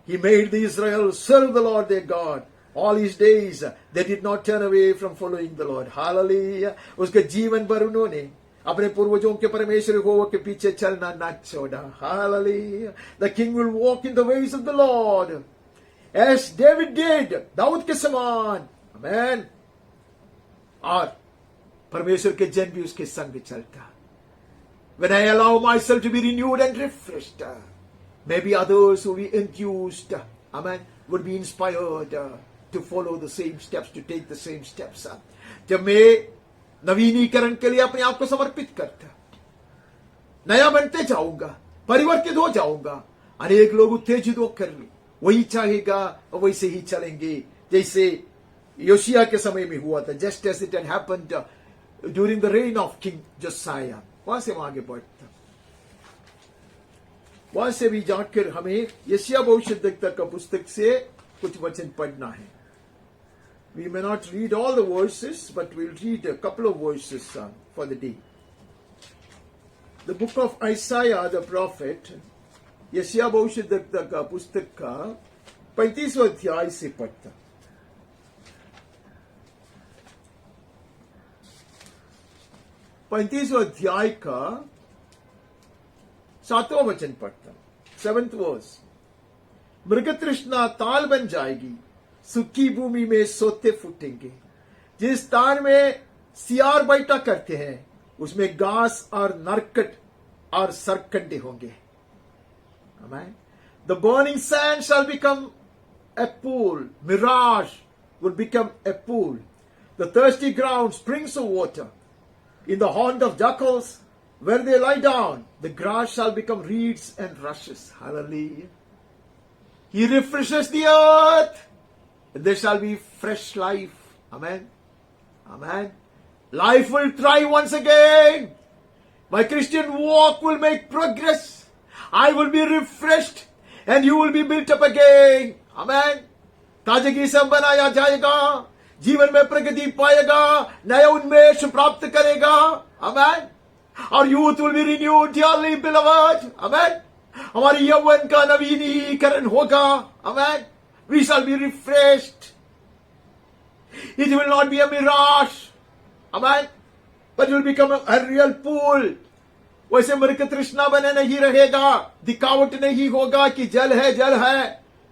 [SPEAKER 2] He made the Israel serve the Lord their God. All his days they did not turn away from following the Lord. Hallelujah. उसके जीवन भर उन्होंने अपने पूर्वजों के परमेश्वर यहोवा के पीछे चलना न छोड़ा. Hallelujah. The king will walk in the ways of the Lord as David did, Dawood के समान. Amen. और परमेश्वर के जन भी उसके संग चलता. When I allow myself to be renewed and refreshed, maybe others who be enthused, amen, would be inspired to follow the same steps, to take the same steps. जब मैं नवीनीकरण के लिए अपने आप को समर्पित करता, नया बनते जाऊंगा, परिवर्तित हो जाऊंगा, अनेक लोग उत्तेजित होकर वही चाहेगा और वैसे ही चलेंगे जैसे योशिया के समय में हुआ था. Just as it had happened during the reign of King Josiah. वहां से आगे बढ़ता, वहां से भी जाकर हमें यशायाह भविष्यद्वक्ता का पुस्तक से कुछ वचन पढ़ना है. We may not read all the verses, but we'll read a couple of verses for the day. The book of Isaiah the prophet, यशायाह भविष्यद्वक्ता का पुस्तक का 35वां अध्याय से पढ़ता. 35वां अध्याय का 7वां वचन पढ़ता. 7th verse. मृग तृष्णा ताल बन जाएगी, सूखी भूमि में सोते फूटेंगे. जिस स्थान में सियार बैठा करते हैं उसमें घास और नरकट और सरकंडे होंगे. Amen. The burning sand shall become a pool. Mirage will become a pool. The thirsty ground springs of water. In the haunt of jackals, where they lie down, the grass shall become reeds and rushes. Hallelujah. He refreshes the earth. There shall be fresh life. Amen. Amen. Life will thrive once again. My Christian walk will make progress. I will be refreshed and you will be built up again. Amen. ताजगी से बनाया जाएगा, जीवन में प्रगति पाएगा, नया उन्मेष प्राप्त करेगा. Amen. Our youth will be renewed, dearly beloved. Amen. हमारे यौवन का नवीनीकरण होगा. Amen. We shall be refreshed. It will not be a mirage. Amen. But it will become a real pool. वैसे मृग तृष्णा बने नहीं रहेगा, दिखावट नहीं होगा कि जल है जल है.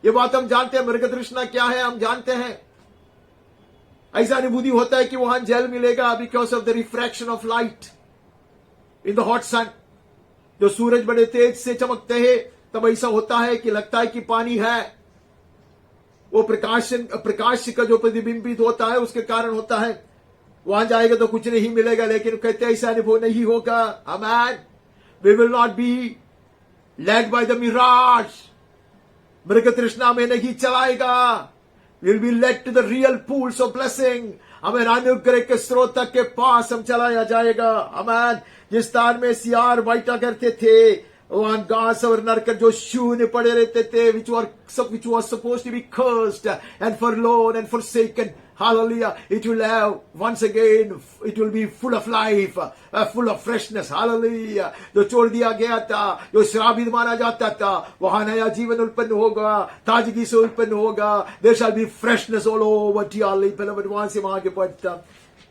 [SPEAKER 2] ये बात हम जानते हैं. मृग तृष्णा क्या है हम जानते हैं. ऐसा अनुभूति होता है कि वहां जल मिलेगा because of the refraction of light in the hot sun. जो सूरज बड़े तेज से चमकते हैं तब ऐसा होता है कि लगता है कि पानी है. वो प्रकाश का जो प्रतिबिंबित होता है उसके कारण होता है. वहां जाएगा तो कुछ नहीं मिलेगा, लेकिन कहते ऐसा अनुभव नहीं होगा. Amen. We will not be led by the mirage. मृग तृष्णा में नहीं चलाएगा. We will be led to the real pools of blessing. हमें अनुग्रह के स्रोत तक के पास हम चलाया जाएगा. आमेन. जिस स्थान में सियार बैठा करते थे वहां घास और नरकर जो शून्य पड़े रहते थे, which was supposed to be cursed and forlorn and forsaken. Hallelujah. It will have once again, it will be full of life, full of freshness. Hallelujah. जो छोड़ दिया गया था, जो श्रापित माना जाता था, वहां नया जीवन उत्पन्न होगा, ताजगी से उत्पन्न होगा. There shall be freshness all over. Dearly beloved, वहां से वहां आगे बढ़ता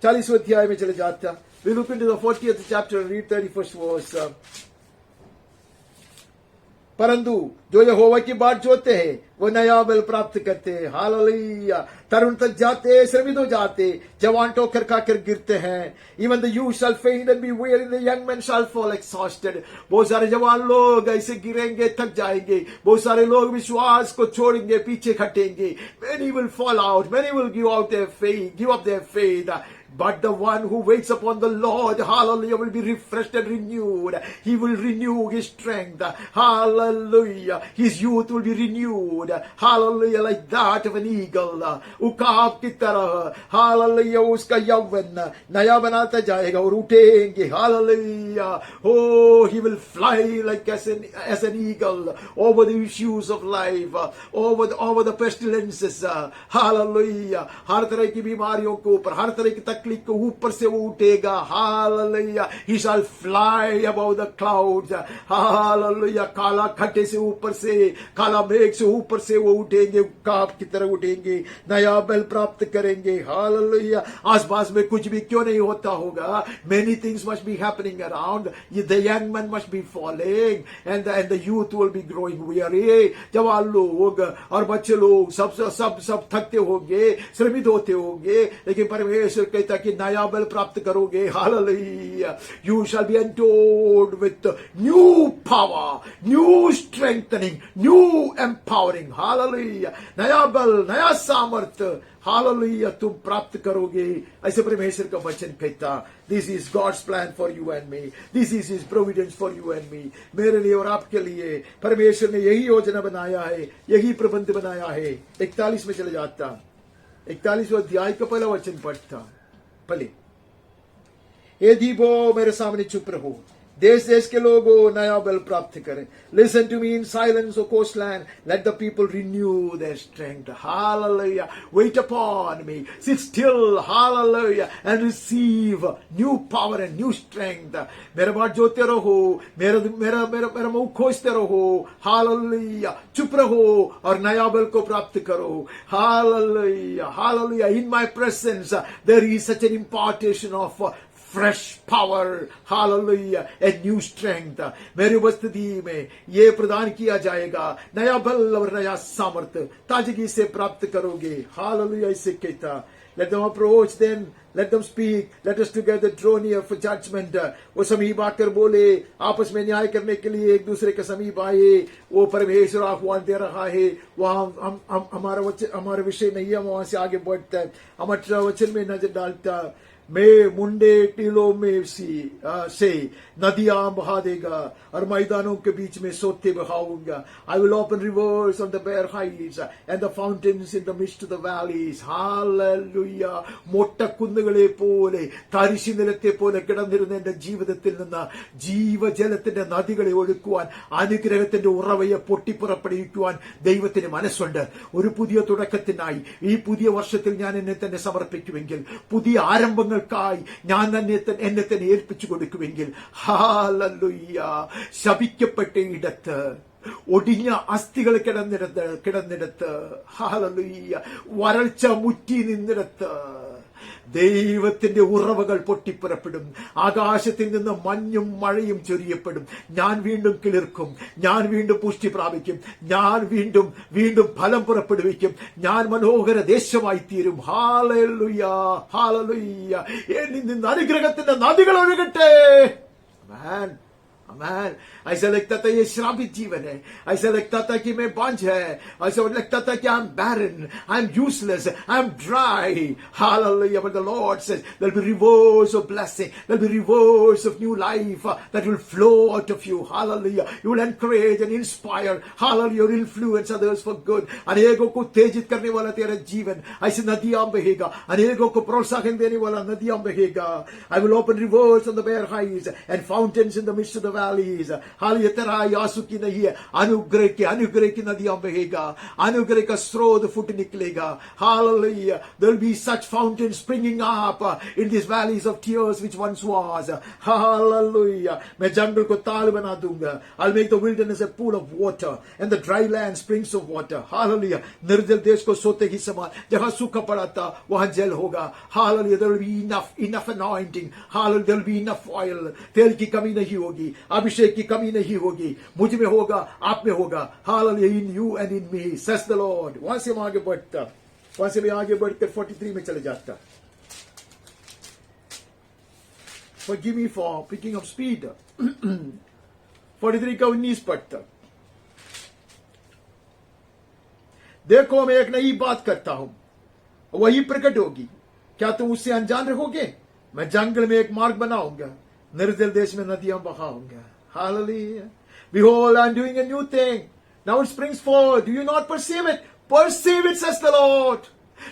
[SPEAKER 2] 40वें अध्याय में चले जाता. We look into the 40th chapter and read 31st verse. परंतु जो यहोवा की बाट जोते हैं वो नया बल प्राप्त करते हैं. हालेलुया. तरुण तक जाते, श्रमित हो जाते, जवान ठोकर खाकर गिरते हैं. Even the youth shall faint and be weary, the young men shall fall exhausted. बहुत सारे जवान लोग ऐसे गिरेंगे, थक जाएंगे. बहुत सारे लोग विश्वास को छोड़ेंगे, पीछे हटेंगे. Many will fall out, many will give up their faith. But the one who waits upon the Lord, hallelujah, will be refreshed and renewed. He will renew his strength. Hallelujah. His youth will be renewed. Hallelujah, like that of an eagle. उकाब की तरह. Hallelujah, उसका यौवन नया बनाता जाएगा और उठेंगे. Hallelujah. Oh, he will fly like as an eagle over the issues of life, over the pestilences. Hallelujah. हर तरह की बीमारियों के ऊपर, हर तरह की तकलीफ को ऊपर से वो उठेगा. Hallelujah. He shall fly above the clouds. Hallelujah. काला खट्टे से ऊपर से, काला मेघ से ऊपर से वो उठेंगे, काब की तरह उठेंगे, नया बल प्राप्त करेंगे. हालेलुया. आसपास में कुछ भी क्यों नहीं होता होगा. Many things must be happening around. The young man must be falling and the youth will be growing weary. जवान लोग और बच्चे लोग सब थकते होंगे, श्रमित होते होंगे, लेकिन परमेश्वर कहता कि नया बल प्राप्त करोगे. Hallelujah. You shall be endowed with new power, new strengthening, new empowering. Hallelujah. नया बल, नया सामर्थ्य. Hallelujah. तुम प्राप्त करोगे. ऐसे परमेश्वर का वचन कहता. This is God's plan for you and me. This is His providence for you and me. मेरे लिए और आपके लिए परमेश्वर ने यही योजना बनाया है, यही प्रबंध बनाया है. 41 में चले जाता. 41वें अध्याय का पहला वचन पढ़ता. भले हे दीपो मेरे सामने चुप रहो, देश देश के लोगों नया बल प्राप्त करें. Listen to me in silence, O coastland. Let the people renew their strength. Hallelujah. Wait upon me. Sit still. Hallelujah. And receive new power and new strength. मेरे बात जोते रहो, मेरा मुंह खोजते रहो. Hallelujah. चुप रहो और नया बल को प्राप्त करो. Hallelujah. Hallelujah. In my presence, there is such an impartation of fresh power. Hallelujah. And new strength. मेरी उपस्थिति में ये प्रदान किया जाएगा. नया बल और नया सामर्थ्य ताजगी से प्राप्त करोगे. Hallelujah. इसे कहता. Let them approach then. Let them speak. Let us together draw near for judgment. वो समीप आकर बोले, आपस में न्याय करने के लिए एक दूसरे के समीप आए. वो परमेश्वर आह्वान दे रहा है. वहां हमारा विषय नहीं है, वहां से आगे बढ़ता है. हम 18 वचन में नजर डालता. मैं मुंडे टीलों में से नदियां बहा देगा और मैदानों के बीच में सोते बहाऊंगा. I will open rivers on the bare heights and the fountains in the midst of the valleys. Hallelujah. മൊട്ട കുന്നുകളെ പോലെ തരിശു നിലത്തെ പോലെ കിടന്നിരുന്ന എന്റെ ജീവിതത്തിൽ നിന്ന് ജീവജലത്തിന്റെ നദികളെ ഒഴുക്കുവാൻ, അനുഗ്രഹത്തിന്റെ ഉറവയെ പൊട്ടിപ്പുറപ്പെടുവിക്കുവാൻ ദൈവത്തിന് മനസ്സുണ്ട്. ഒരു പുതിയ തുടക്കത്തിനായി ഈ പുതിയ വർഷത്തിൽ ഞാൻ എന്നെ തന്നെ സമർപ്പിക്കുമെങ്കിൽ, പുതിയ ആരംഭങ്ങൾ കാര്യങ്ങൾക്കായി ഞാൻ എന്നെ തന്നെ ഏൽപ്പിച്ചു കൊടുക്കുമെങ്കിൽ, ഹല്ലേലൂയ, ശപിക്കപ്പെട്ട ഇടത്ത്, ഒടിഞ്ഞ അസ്ഥികൾ കിടന്നിടത്ത്, ഹല്ലേലൂയ, വരൾച്ച മുറ്റി നിന്നിടത്ത് ദൈവത്തിന്റെ ഉറവകൾ പൊട്ടിപ്പുറപ്പെടും. ആകാശത്തിൽ നിന്ന് മഞ്ഞും മഴയും ചൊരിയപ്പെടും. ഞാൻ വീണ്ടും കിളിർക്കും, ഞാൻ വീണ്ടും പുഷ്ടി പ്രാപിക്കും, ഞാൻ വീണ്ടും വീണ്ടും ഫലം പുറപ്പെടുവിക്കും, ഞാൻ മനോഹര ദേശമായി തീരും. Hallelujah, hallelujah. എന്നിൽ നിന്ന് അനുഗ്രഹത്തിന്റെ നദികൾ ഒഴുകട്ടെ. ആമേൻ, आमेन. ऐसा लगता था ये श्रापित जीवन है, ऐसा लगता था कि मैं बांझ है, ऐसा लगता था कि I'm barren, I'm useless, I'm dry. Hallelujah. But the Lord says there'll be rivers of blessing, there'll be rivers of new life that will flow out of you. Hallelujah. You will encourage and inspire. Hallelujah. You will influence others for good. अनेकों को उत्तेजित करने वाला तेरा जीवन ऐसे नदियां बहेगा, अनेकों को प्रोत्साहन देने वाला नदियां बहेगा. I will open rivers on the bare heights and fountains in the midst of the valleys. हालिया तेरा यासु की नहीं है, अनुग्रह की नदियां बहेगा, अनुग्रह का स्रोत फुट निकलेगा. Hallelujah. There will be such fountains springing up in these valleys of tears which once was. Hallelujah. मैं जंगल को ताल बना दूंगा. I'll make the wilderness a pool of water and the dry land springs of water. Hallelujah. निर्जल देश को सोते ही समान, जहां सूखा पड़ा था वहां जल होगा. Hallelujah. There will be enough anointing. Hallelujah. There will be enough oil. तेल की कमी नहीं होगी, अभिषेक की कमी नहीं होगी. मुझ में होगा, आप में होगा. Hallelujah. In you and in me, says the Lord. वहां से मैं आगे बढ़ता, वहां से मैं आगे बढ़कर 43 में चले जाता. Forgive me for picking up speed. 43 का 19 पढ़ता. देखो मैं एक नई बात करता हूं, वही प्रकट होगी, क्या तुम उससे अनजान रहोगे? मैं जंगल में एक मार्ग बनाऊंगा, निर्जल देश में नदियां बहाऊंगा. Hallelujah. Behold, I'm doing a new thing. Now it springs forth. Do you not perceive it? Perceive it, says the Lord.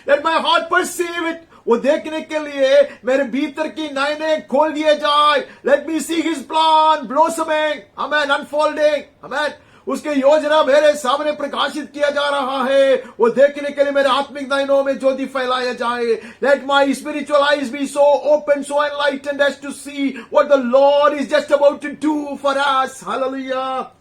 [SPEAKER 2] Let my heart perceive it. वो देखने के लिए मेरे भीतर की नयने खोल दिए जाए. Let me see his plan blossoming. Amen. Unfolding. Amen. उसके योजना मेरे सामने प्रकाशित किया जा रहा है. वो देखने के लिए मेरे आत्मिक नयनों में ज्योति फैलाया जाए. Let my spiritual eyes be so open, so enlightened as to see what the Lord is just about to do for us. Hallelujah.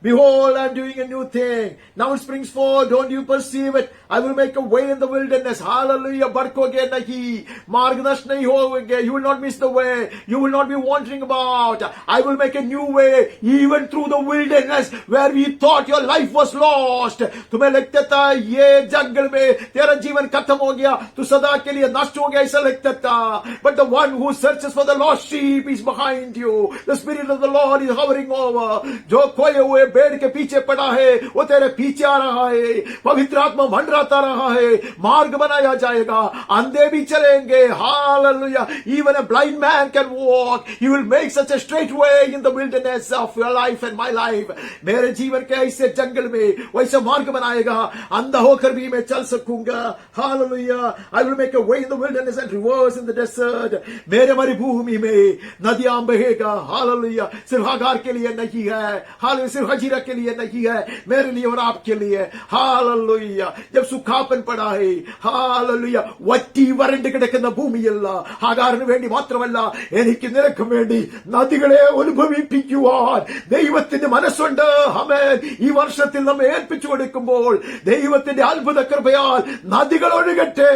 [SPEAKER 2] Behold, I'm doing a new thing. Now it springs forth. Don't you perceive it? I will make a way in the wilderness. Hallelujah. भटकोगे नहीं, मार्गदर्शन नहीं होगे. You will not miss the way. You will not be wandering about. I will make a new way even through the wilderness where we thought your life was lost. तुम्हें लगता था ये जंगल में तेरा जीवन खत्म हो गया, तू सदा के लिए नष्ट हो गया, ऐसा लगता था. But the one who searches for the lost sheep is behind you. The Spirit of the Lord is hovering over. जो खोए हुए पेड़ के पीछे पड़ा है वो तेरे पीछे आ रहा है. पवित्र आत्मा मंडराता रहा है. मार्ग बनाया जाएगा, अंधे भी चलेंगे. Hallelujah. Even a blind man can walk. He will make such a straight way in the wilderness of your life and my life. मेरे जीवन के ऐसे जंगल में वैसा मार्ग बनाएगा, अंधा होकर भी मैं चल सकूंगा. Hallelujah. I will make a way in the wilderness and rivers in the desert. मेरे मरुभूमि में नदियां बहेगा. Hallelujah. सिर्फ हागार के लिए नहीं है. Hallelujah. सिर्फ हजीरा के लिए नहीं है, मेरे लिए और आपके लिए. हालेलुया. जब सुखापन पड़ा है, हालेलुया, വറ്റി വരണ്ട് കിടക്കുന്ന ഭൂമിയല്ല, ഹാഗാറിന് വേണ്ടി മാത്രമല്ല, എനിക്ക് നിനക്ക് വേണ്ടി നദികളെ ഉത്ഭവിപ്പിക്കുവാൻ ദൈവത്തിന്റെ മനസ്സുണ്ട്. ആമേൻ. ഈ വർഷത്തിൽ നമ്മെ ഏൽപ്പിച്ചു കൊടുക്കുമ്പോൾ ദൈവത്തിന്റെ അത്ഭുത കൃപയാൽ നദികൾ ഒഴുകട്ടെ.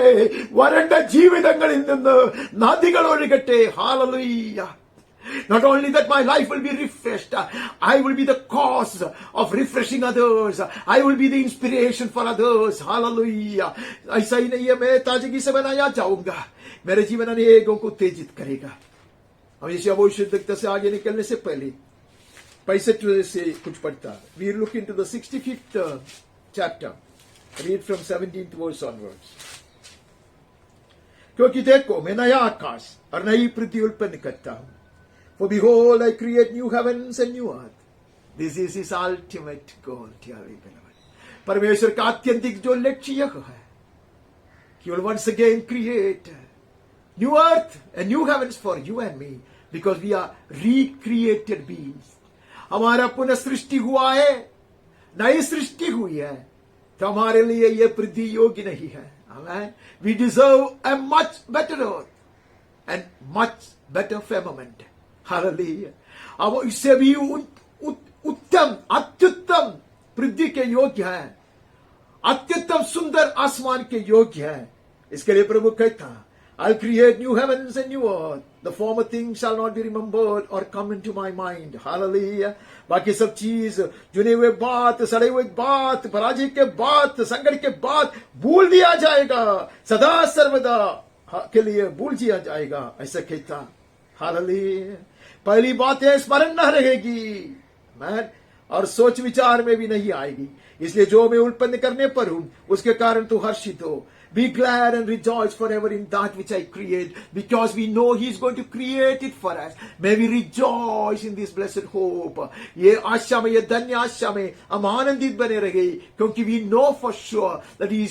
[SPEAKER 2] വരണ്ട ജീവിതങ്ങളിൽ നിന്ന് നദികൾ ഒഴുകട്ടെ. Hallelujah. Not only that my life will be refreshed, I will be the cause of refreshing others. I will be the inspiration for others. Hallelujah. ऐसा ही नहीं है, मैं ताजगी से बनाया जाऊंगा. मेरे जीवन अनेकों को उत्तेजित करेगा. अब यीशु भविष्यद्वक्ता से आगे निकलने से पहले 65 से कुछ पढ़ता. We look into the 65th chapter. Read from 17th verse onwards. क्योंकि देखो मैं नया आकाश और नई पृथ्वी उत्पन्न करता हूं. For behold, I create new heavens and new earth. This is his ultimate goal, dear beloved. परमेश्वर का आत्यंतिक जो लक्ष्य यह है कि will once again create new earth and new heavens for you and me, because we are recreated beings. हमारा पुनः सृष्टि हुआ है, नई सृष्टि हुई है, तो हमारे लिए यह पृथ्वी योग्य नहीं है. Amen. We deserve a much better earth. and much better firmament. Hallelujah. अब इससे भी उत्तम अत्युत्तम पृथ्वी के योग्य है, अत्युत्तम सुंदर आसमान के योग्य है. इसके लिए प्रभु कहता, I'll create new heavens and new earth. The former things shall not be remembered or come into my mind. Hallelujah. बाकी सब चीज, चुने हुए बात, सड़े हुए बात, पराजय के बात, संकट के बात भूल दिया जाएगा, सदा सर्वदा के लिए भूल दिया जाएगा. ऐसा कहता. हालेलुया. पहली बातें स्मरण न रहेगी, मैं और सोच विचार में भी नहीं आएगी. इसलिए जो मैं उत्पन्न करने पर हूं उसके कारण तू हर्षित हो. Be glad and rejoice forever in that which I create, because we know He is going to create it for us. May we rejoice in this blessed hope. ये आशा में, ये धन्य आशा में हम आनंदित बने रहे, क्योंकि we know for sure that He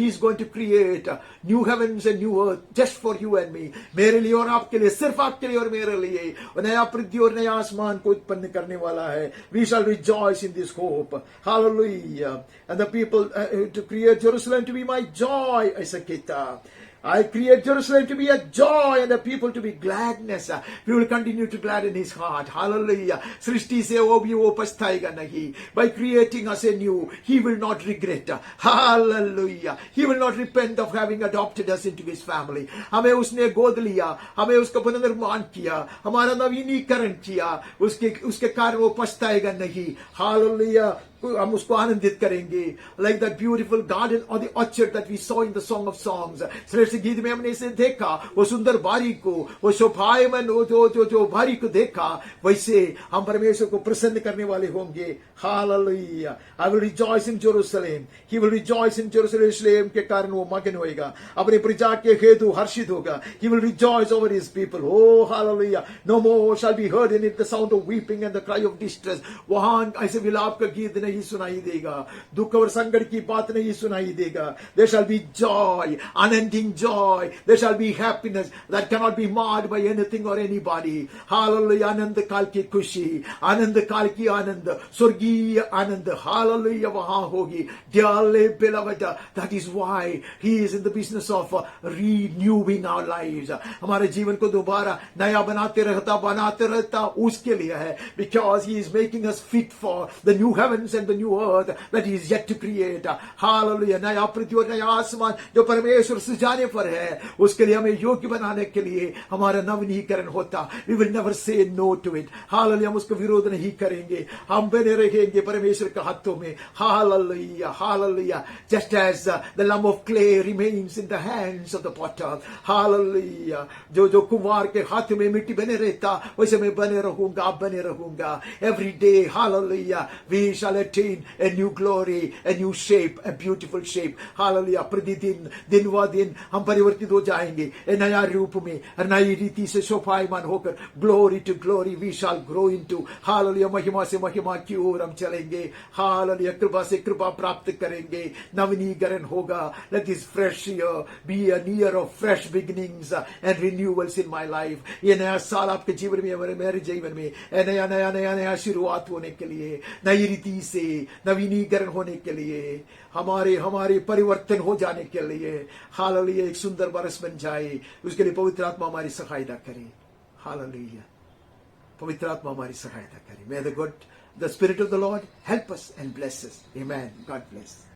[SPEAKER 2] is going to create new heavens and new earth just for you and me. मेरे लिए और आपके लिए, सिर्फ आपके लिए और मेरे लिए नया पृथ्वी और नया आसमान को उत्पन्न करने वाला है. We shall rejoice in this hope. Hallelujah. And the people to create Jerusalem to be my joy. ऐसा कहता. I create Jerusalem to be a joy and the people to be gladness. We will continue to gladden his heart. Hallelujah. सृष्टि से वो भी वो पछताएगा नहीं. By creating us anew, he will not regret. Hallelujah. He will not repent of having adopted us into his family. हमें उसने गोद लिया, हमें उसका पुनर्निर्माण किया, हमारा नवीनीकरण किया, उसके कारण वो पछताएगा नहीं. Hallelujah. हम उसको आनंदित करेंगे. Like that beautiful garden or the orchard that we saw in the Song of Songs. श्रेष्ठ गीत में हमने इसे देखा, वो सुंदर बारी को, वो शोभायमान जो बारी को देखा, वैसे हम परमेश्वर को प्रसन्न करने वाले होंगे. Hallelujah. I will rejoice in Jerusalem. He will rejoice in Jerusalem के कारण वो मगन होएगा, अपने प्रजा के हेतु हर्षित होगा. He will rejoice over his people. Oh, hallelujah. No more shall be heard in it the sound of weeping and the cry of distress. वहां ऐसे विलाप का गीत नहीं सुनाई देगा, दुख और संकट की बात नहीं सुनाई देगा. There shall be joy, unending joy. There shall be happiness that cannot be marred by anything or anybody. Hallelujah. आनंद काल की खुशी, आनंद काल की आनंद, स्वर्गीय आनंद. Hallelujah. वहां होगी. Dearly beloved, that is why he is in the business of renewing our lives. हमारे जीवन को दोबारा नया बनाते रहता उसके लिए है. Because he is making us fit for the new heavens and the new earth that he is yet to create. Hallelujah. नया पृथ्वी और नया आसमान जो परमेश्वर सजाने पर है, उसके लिए हमें योग्य बनाने के लिए हमारा नवीनीकरण होता. We will never say no to it. Hallelujah. हम उसको विरोध नहीं करेंगे, हम बने रहेंगे परमेश्वर के हाथों में. Hallelujah. Hallelujah. Just as the lump of clay remains in the hands of the potter. Hallelujah. जो कुम्हार के हाथ में मिट्टी बने रहता, वैसे मैं बने रहूंगा, आप बने रहूंगा. Every day. Hallelujah. We shall attain a new glory, a new shape, a beautiful shape. Hallelujah. प्रतिदिन दिन व दिन हम परिवर्तित हो जाएंगे नया रूप में, नई रीति से शोभायमान होकर glory to glory we shall grow into. Hallelujah. महिमा से महिमा की ओर हम चलेंगे. Hallelujah. कृपा से कृपा प्राप्त करेंगे, नवीनीकरण होगा. Let this fresh year be a year of fresh beginnings and renewals in my life. ये नया साल आपके जीवन में, मेरे जीवन में नया शुरुआत होने के लिए, नई रीति से नवीनीकरण होने के लिए, हमारे परिवर्तन हो जाने के लिए. हालेलुया. एक सुंदर बरस बन जाए, उसके लिए पवित्र आत्मा हमारी सहायता करे. हालेलुया. पवित्र आत्मा हमारी सहायता करे. May the Spirit of the Lord help us and bless us. Amen. God bless.